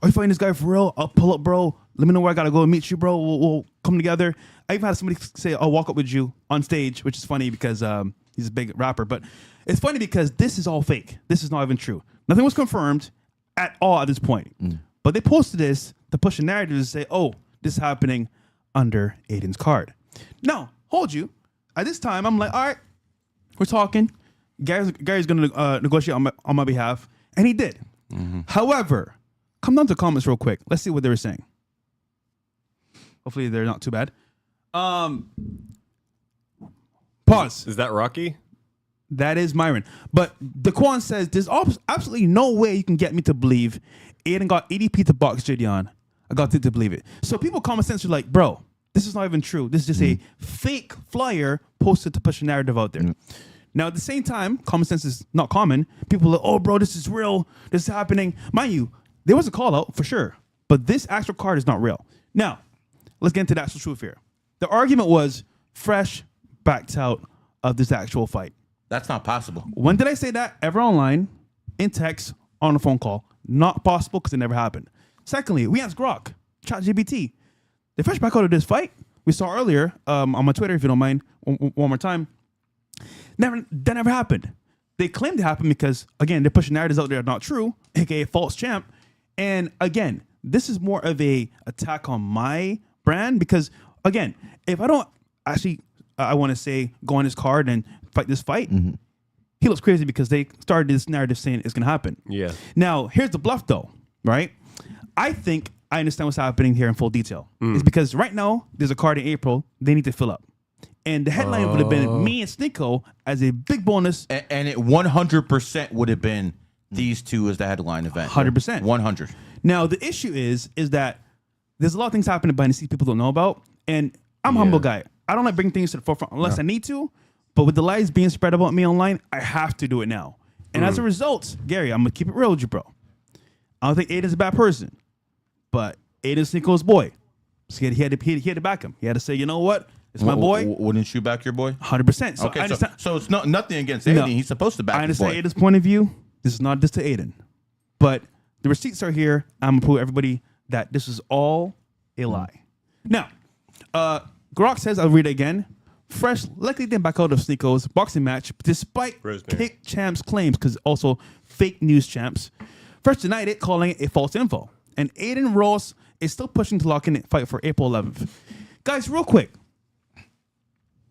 Are you fighting this guy for real? I'll pull up, bro. Let me know where I got to go and meet you, bro. We'll come together. I even had somebody say, I'll walk up with you on stage, which is funny because he's a big rapper. But it's funny because this is all fake. This is not even true. Nothing was confirmed at all at this point. But they posted this to push a narrative to say, oh, this is happening under Aiden's card. Now, hold you. At this time, I'm like, all right, we're talking. Gary's going to negotiate on my behalf. And he did. However, come down to comments real quick. Let's see what they were saying. Hopefully they're not too bad. Pause.
Is that Rocky?
That is Myron. But Daquan says, there's absolutely no way you can get me to believe Aiden got EDP to box Gideon. I got to believe it. So people common sense are like, bro, this is not even true. This is just a fake flyer posted to push a narrative out there. Now, at the same time, common sense is not common. People are like, oh, bro, this is real. This is happening. Mind you, there was a call out for sure. But this actual card is not real. Now, let's get into the actual truth here. The argument was Fresh backed out of this actual fight.
That's not possible.
When did I say that? Ever online, in text, on a phone call. Not possible because it never happened. Secondly, we asked Grok, ChatGPT. The Fresh back out of this fight, we saw earlier on my Twitter, if you don't mind, one more time. That never happened. They claimed it happened because, again, they're pushing narratives out there that are not true, aka false champ. And again, this is more of a attack on my brand because, again, if I don't actually, I want to say, go on his card and fight this fight, he looks crazy because they started this narrative saying it's going to happen.
Yeah.
Now, here's the bluff, though, right? I think I understand what's happening here in full detail. It's because right now, there's a card in April they need to fill up. And the headline would have been me and Sneeko as a big bonus.
And it 100% would have been these two as the headline event.
100%.
100.
Now, the issue is that there's a lot of things happening behind the scenes people don't know about. And I'm a humble guy. I don't like bringing things to the forefront unless I need to. But with the lies being spread about me online, I have to do it now. And as a result, Gary, I'm going to keep it real with you, bro. I don't think Aiden's a bad person. But Aiden's Sneeko's boy. So he had to back him. He had to say, you know what? It's my boy.
Wouldn't you back your boy?
100%. So
Okay, so it's nothing against Aiden. He's supposed to back
I
his boy.
understand Aiden's point of view. This is not just to Aiden. But the receipts are here. I'm going to prove everybody that this is all a lie. Now, Grok says, I'll read it again. Fresh likely didn't back out of Sneako's boxing match despite Kick Champ's claims, because also fake news champs. Fresh denied it, calling it a false info. And Aiden Ross is still pushing to lock in a fight for April 11th. Guys, real quick.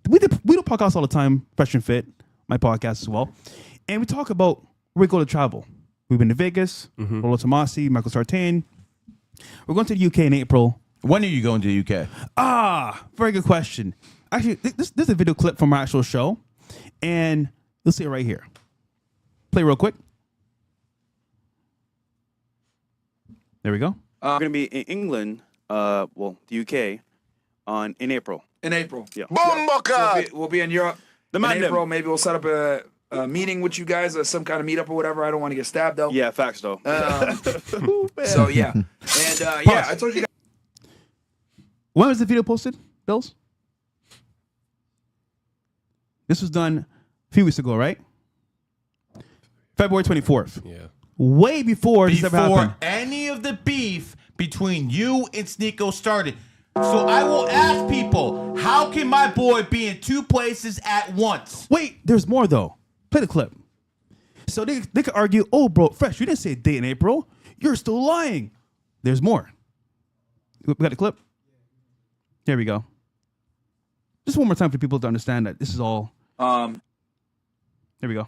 We do podcasts all the time, Fresh and Fit, my podcast as well. And we talk about where we go to travel. We've been to Vegas, Rolo Tomasi, Michael Sartain. We're going to the UK in April.
When are you going to the UK?
Very good question. Actually, this is a video clip from our actual show, and you'll see it right here. Play real quick. There we go.
We're going to be in England, the UK, in April.
In April.
Yeah.
We'll be in Europe in April. Maybe we'll set up a meeting with you guys, some kind of meetup or whatever. I don't want to get stabbed, though.
Yeah, facts, though.
So, yeah. And, I told you guys.
When was the video posted, Bills? This was done a few weeks ago, right? February 24th.
Yeah.
Way before this ever happened.
Any of the beef between you and Sneeko started. So I will ask people, how can my boy be in two places at once?
Wait, there's more, though. Play the clip. So they could argue, oh, bro, Fresh, you didn't say a date in April. You're still lying. There's more. We got the clip? Here we go. Just one more time for people to understand that this is all. Here we go.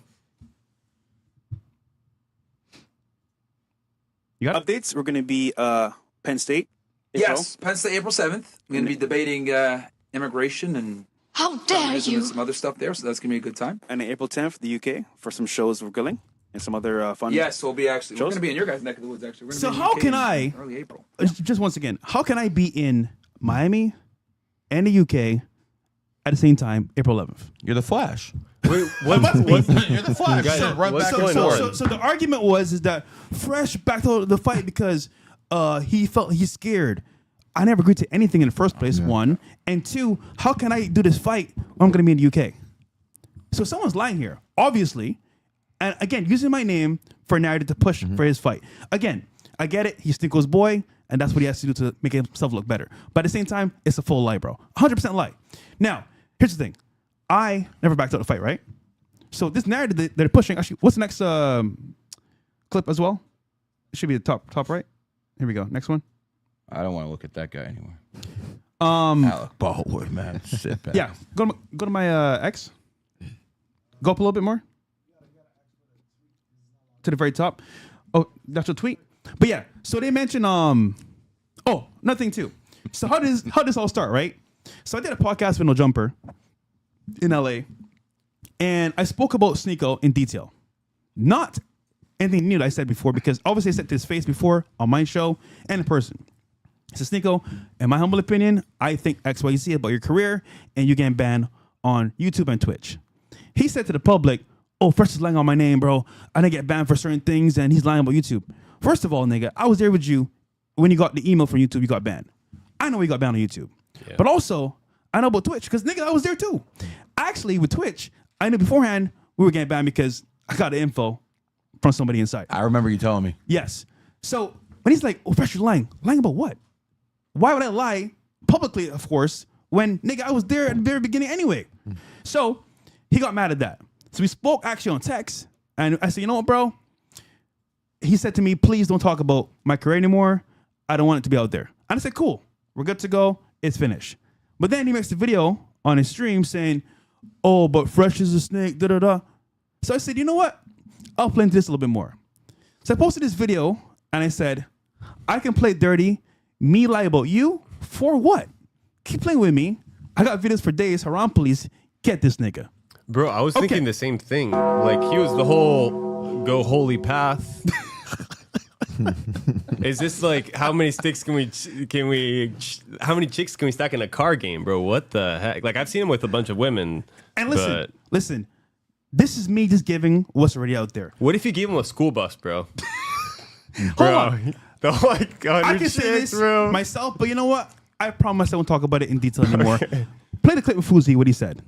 You got
updates? We're going to be Penn State.
Yes, Penn State, April 7th. We're going to be debating immigration and
How dare you?
some other stuff there, so that's going to be a good time.
And then April 10th, the UK, for some shows we're grilling and some other fun
Yes, we're going
shows.
to be in your guys' neck of the woods, actually. We're
So
gonna be in
how
UK
can
in
I,
early April.
just once again, how can I be in Miami and the UK at the same time, April 11th?
You're the Flash.
Wait,
You're the Flash.
Guys,
So run
what's
back
going
and
on?
forth.
So the argument is that Fresh backed out of the fight because he felt he's scared. I never agreed to anything in the first place, one. And two, how can I do this fight when I'm going to be in the UK? So someone's lying here, obviously. And again, using my name for a narrative to push for his fight. Again, I get it. He's Sneako's boy, and that's what he has to do to make himself look better. But at the same time, it's a full lie, bro. 100% lie. Now, here's the thing. I never backed out the fight, right? So this narrative that they're pushing, actually, what's the next clip as well? It should be the top right. Here we go. Next one.
I don't want to look at that guy anymore.
Alec
Baldwin, man. Sit back.
Yeah. Go to my X. Go up a little bit more. To the very top. Oh, that's a tweet. But yeah, so they mentioned nothing too. So how does this all start, right? So I did a podcast with No Jumper in LA, and I spoke about Sneeko in detail. Not anything new that I said before, because obviously I said to his face before on my show and in person. So Sneeko, in my humble opinion, I think X, Y, Z about your career, and you getting banned on YouTube and Twitch. He said to the public, oh, Fresh is lying on my name, bro. I didn't get banned for certain things, and he's lying about YouTube. First of all, nigga, I was there with you when you got the email from YouTube, you got banned. I know you got banned on YouTube. Yeah. But also, I know about Twitch, because nigga, I was there too. Actually, with Twitch, I knew beforehand we were getting banned because I got the info from somebody inside.
I remember you telling me.
Yes. So when he's like, oh, Fresh, you're lying. Lying about what? Why would I lie publicly, of course, when, nigga, I was there at the very beginning anyway? So he got mad at that. So we spoke actually on text, and I said, you know what, bro? He said to me, please don't talk about my career anymore. I don't want it to be out there. And I said, cool. We're good to go. It's finished. But then he makes the video on his stream saying, oh, but Fresh is a snake, da-da-da. So I said, you know what? I'll play into this a little bit more. So I posted this video, and I said, I can play dirty, me lie about you, for what? Keep playing with me. I got videos for days. Haram police, get this nigga.
Bro, I was thinking the same thing. Like, he was the whole go holy path. Is this like, how many sticks how many chicks can we stack in a car game, bro? What the heck? Like, I've seen him with a bunch of women.
And listen, this is me just giving what's already out there.
What if you gave him a school bus, bro?
Hold on.
Like,
I can say this myself, but you know what? I promise I won't talk about it in detail anymore. play the clip with Fuzi, what he said,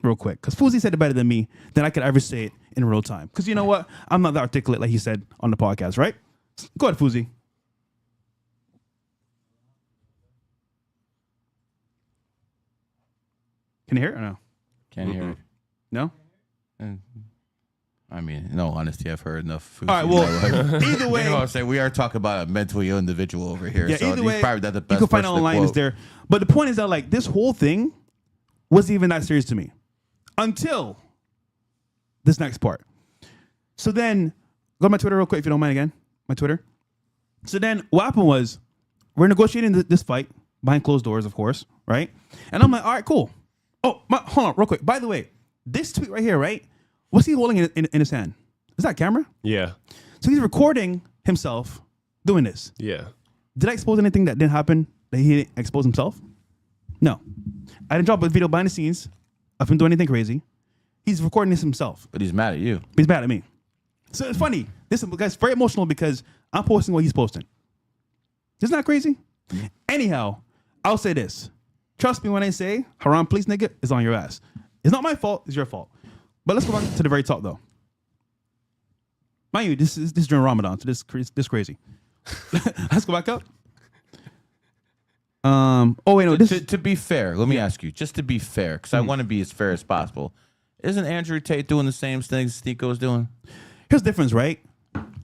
real quick. Because Fuzi said it better than me, than I could ever say it in real time. Because you know what? I'm not that articulate like he said on the podcast, right? Go ahead, Fuzi. Can you hear it or no?
Can't hear it.
No?
I mean, no, honestly, I've heard enough.
All right, well, either way.
You know what I'm saying? We are talking about a mentally ill individual over here.
Yeah,
so
either way,
probably not the best
you can find it
person to
online. It's
quote.
there. But the point is that, like, this whole thing wasn't even that serious to me until this next part. So then, go to my Twitter real quick if you don't mind again. My Twitter. So then what happened was we're negotiating this fight behind closed doors, of course, right? And I'm like, all right, cool. Oh, hold on real quick. By the way, this tweet right here, right? What's he holding in his hand? Is that a camera?
Yeah.
So he's recording himself doing this.
Yeah.
Did I expose anything that didn't happen that he didn't expose himself? No. I didn't drop a video behind the scenes of him doing anything crazy. He's recording this himself.
But he's mad at you.
He's mad at me. So it's funny. This guy's very emotional because I'm posting what he's posting. Isn't that crazy? Anyhow, I'll say this. Trust me when I say, haram, please, nigga, is on your ass. It's not my fault. It's your fault. But let's go back to the very top, though. Mind you, this is during Ramadan, so this crazy. Let's go back up. Oh wait, no.
To be fair, let me ask you, just to be fair, because I want to be as fair as possible. Isn't Andrew Tate doing the same things Sneeko is doing?
Here's the difference, right?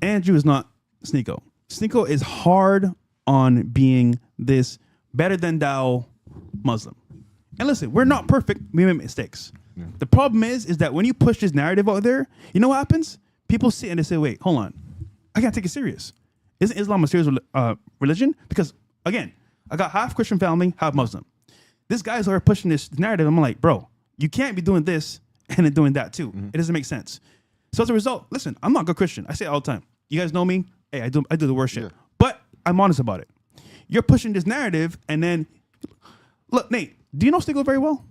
Andrew is not Sneeko. Sneeko is hard on being this better than thou Muslim. And listen, we're not perfect. We make mistakes. Yeah. The problem is that when you push this narrative out there, you know what happens? People sit and they say, wait, hold on. I can't take it serious. Isn't Islam a serious religion? Because, again, I got half Christian family, half Muslim. This guy's already pushing this narrative. I'm like, bro, you can't be doing this and then doing that too. It doesn't make sense. So as a result, listen, I'm not a good Christian. I say it all the time. You guys know me. Hey, I do the worst shit. But I'm honest about it. You're pushing this narrative and then, look, Nate, do you know Sneeko very well?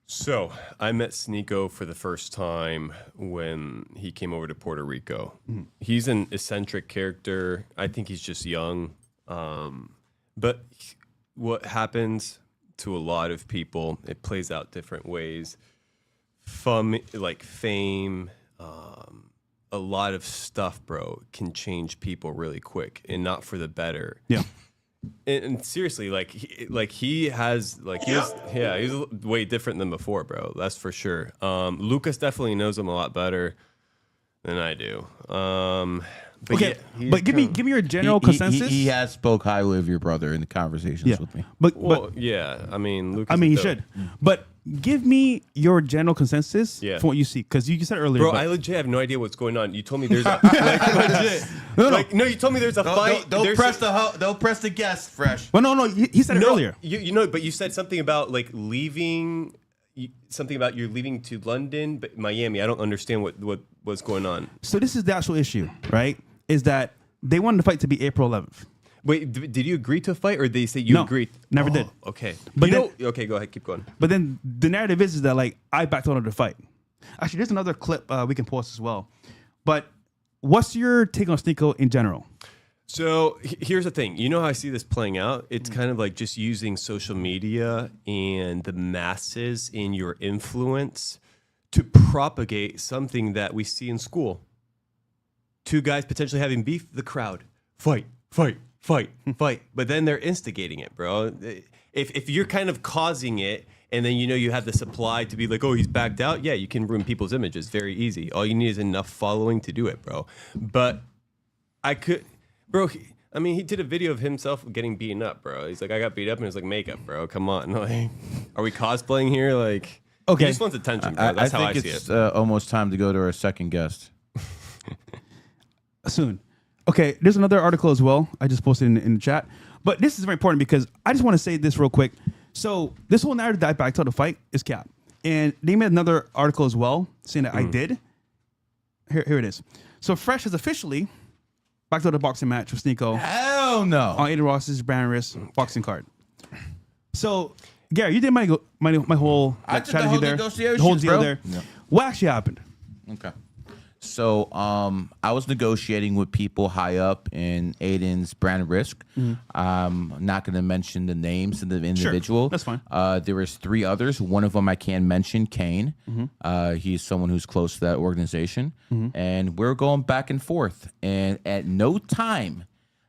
So I met Sneeko for the first time when he came over to Puerto Rico. He's an eccentric character. I think he's just young. But what happens to a lot of people, it plays out different ways. Like fame, a lot of stuff, bro, can change people really quick and not for the better.
Yeah.
And seriously, he's way different than before, bro. That's for sure. Lucas definitely knows him a lot better than I do. But
okay,
yeah,
but give me your general consensus.
He has spoke highly of your brother in the conversations with me.
But
yeah, I mean, Lucas.
I mean, he should. But give me your general consensus
Yeah.
from what you see, because you said earlier,
bro.
but
I legit have no idea what's going on. You told me there's a you told me there's a fight.
Don't press the guest fresh.
Well, no, he said it earlier.
You know, but you said something about like leaving. Something about you're leaving to London, but Miami. I don't understand what was going on.
So this is the actual issue, right? Is that they wanted the fight to be April 11th.
Wait, did you agree to a fight, or did they say you agreed?
Never did.
Okay,
But
okay, go ahead, keep going.
But then the narrative is that like I backed out of the fight. Actually, there's another clip we can post as well. But what's your take on Sneeko in general?
So here's the thing. You know how I see this playing out? It's kind of like just using social media and the masses in your influence to propagate something that we see in school. Two guys potentially having beef, the crowd. Fight. But then they're instigating it, bro. If you're kind of causing it, and then you have the supply to be like, oh, he's backed out. Yeah, you can ruin people's images very easy. All you need is enough following to do it, bro. But bro, he did a video of himself getting beaten up, bro. He's like, I got beat up, and it's like, makeup, bro. Come on. Like, are we cosplaying here? Like,
okay.
He just wants attention, bro. That's how I see it.
I think it's almost time to go to our second guest.
Soon. Okay, there's another article as well. I just posted in the chat. But this is very important because I just want to say this real quick. So this whole narrative that I backed out the fight is cap. And they made another article as well saying that I did. Here it is. So Fresh has officially backed out a boxing match with Sneeko.
Hell no.
On Aiden Ross's brand risk boxing card. So, Gary, you did my whole strategy there.
The
whole deal
bro.
there.
Yeah.
What actually happened?
Okay. So I was negotiating with people high up in Aiden's brand risk. I'm not going to mention the names of the individual.
Sure, that's fine.
There was 3 others. One of them I can mention, Kane. He's someone who's close to that organization. And we're going back and forth. And at no time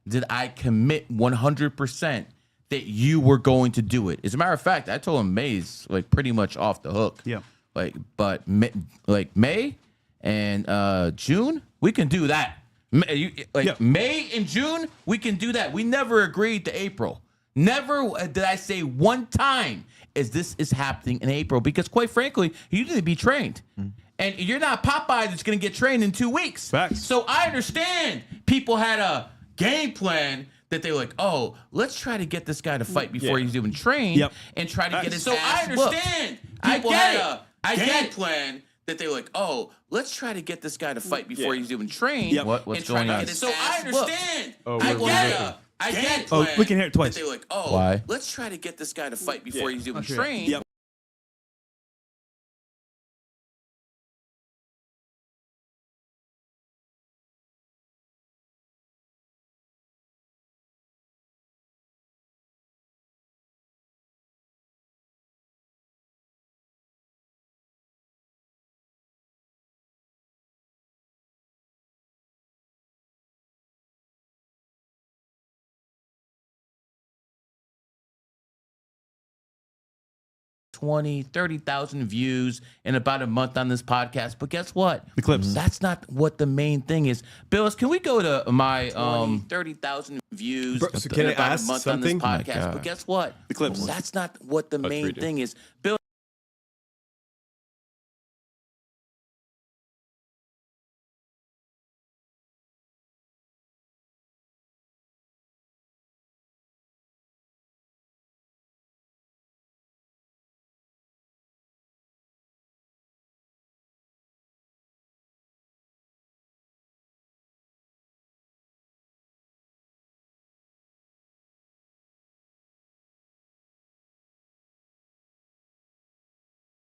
did I commit 100% that you were going to do it. As a matter of fact, I told him May's like pretty much off the hook.
Yeah.
But May and June, we can do that. May and June, we can do that. We never agreed to April. Never did I say one time this is happening in April, because quite frankly, you need to be trained. And you're not Popeye that's going to get trained in 2 weeks.
Facts.
So I understand people had a game plan that they were like, oh, let's try to get this guy to fight before he's even trained and try to get his ass whooped. So I understand people had a game plan that they were like, oh, let's try to get this guy to fight before he's even trained.
What's going on?
So I understand. I get it.
Oh, we can hear it twice.
They were like, oh,
Why?
let's try to get this guy to fight before he's even trained.
Yep.
$20,000, $30,000 views in about a month on this podcast. But guess what?
The clips.
That's not what the main thing is. Bills, can we go to my 30,000 views
so can
in
I
about
ask
a month
something?
on this podcast? But guess what?
The clips.
That's not what the main thing is. Bill.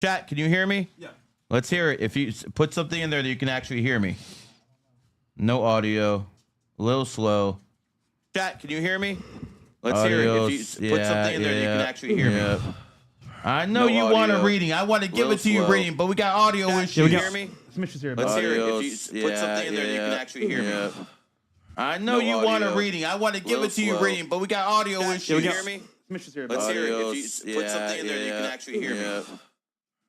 Chat, can you hear me?
Yeah.
Let's hear it. If you put something in there that you can actually hear me. No audio. A little slow.
Chat, can you hear me? Let's hear it. If you put something in there that you can actually hear me.
I know you want a reading. I want to give it to you reading, but we got audio issues.
Can you hear me?
Some issues here.
Let's hear it. If you put something in there that you can actually hear me.
I know you want a reading. I want to give it to you reading, but we got audio issues.
Can you hear me?
Some issues here.
Let's hear it. If you put something in there that you can actually hear me.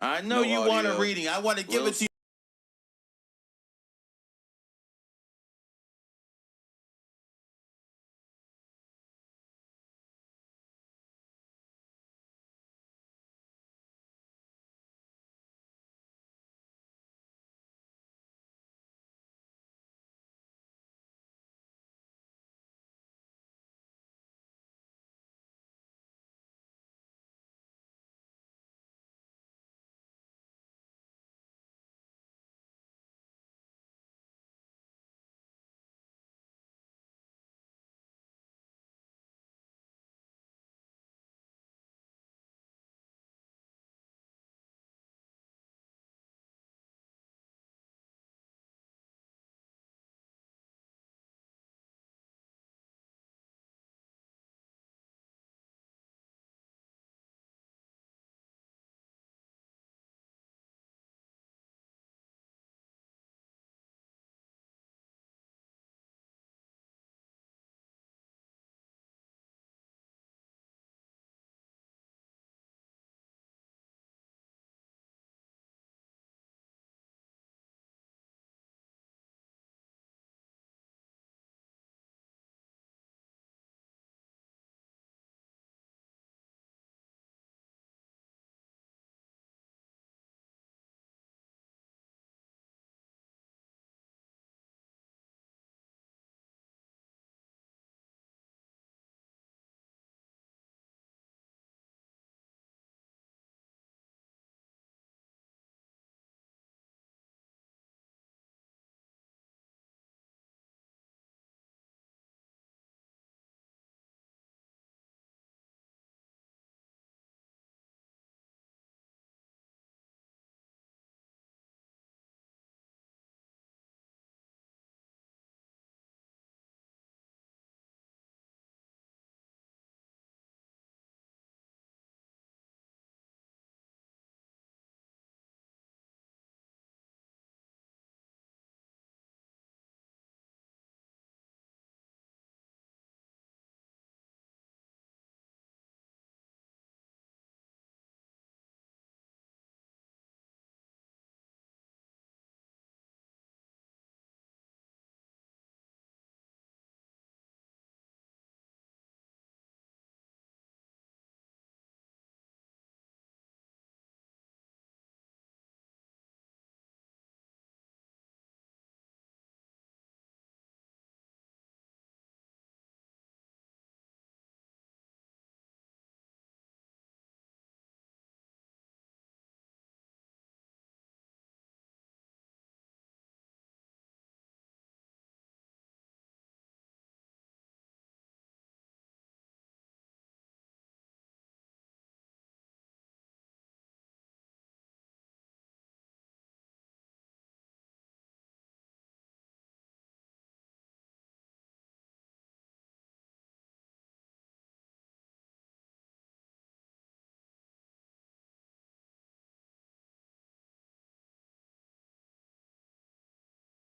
I know you want a reading. I want to give it to you.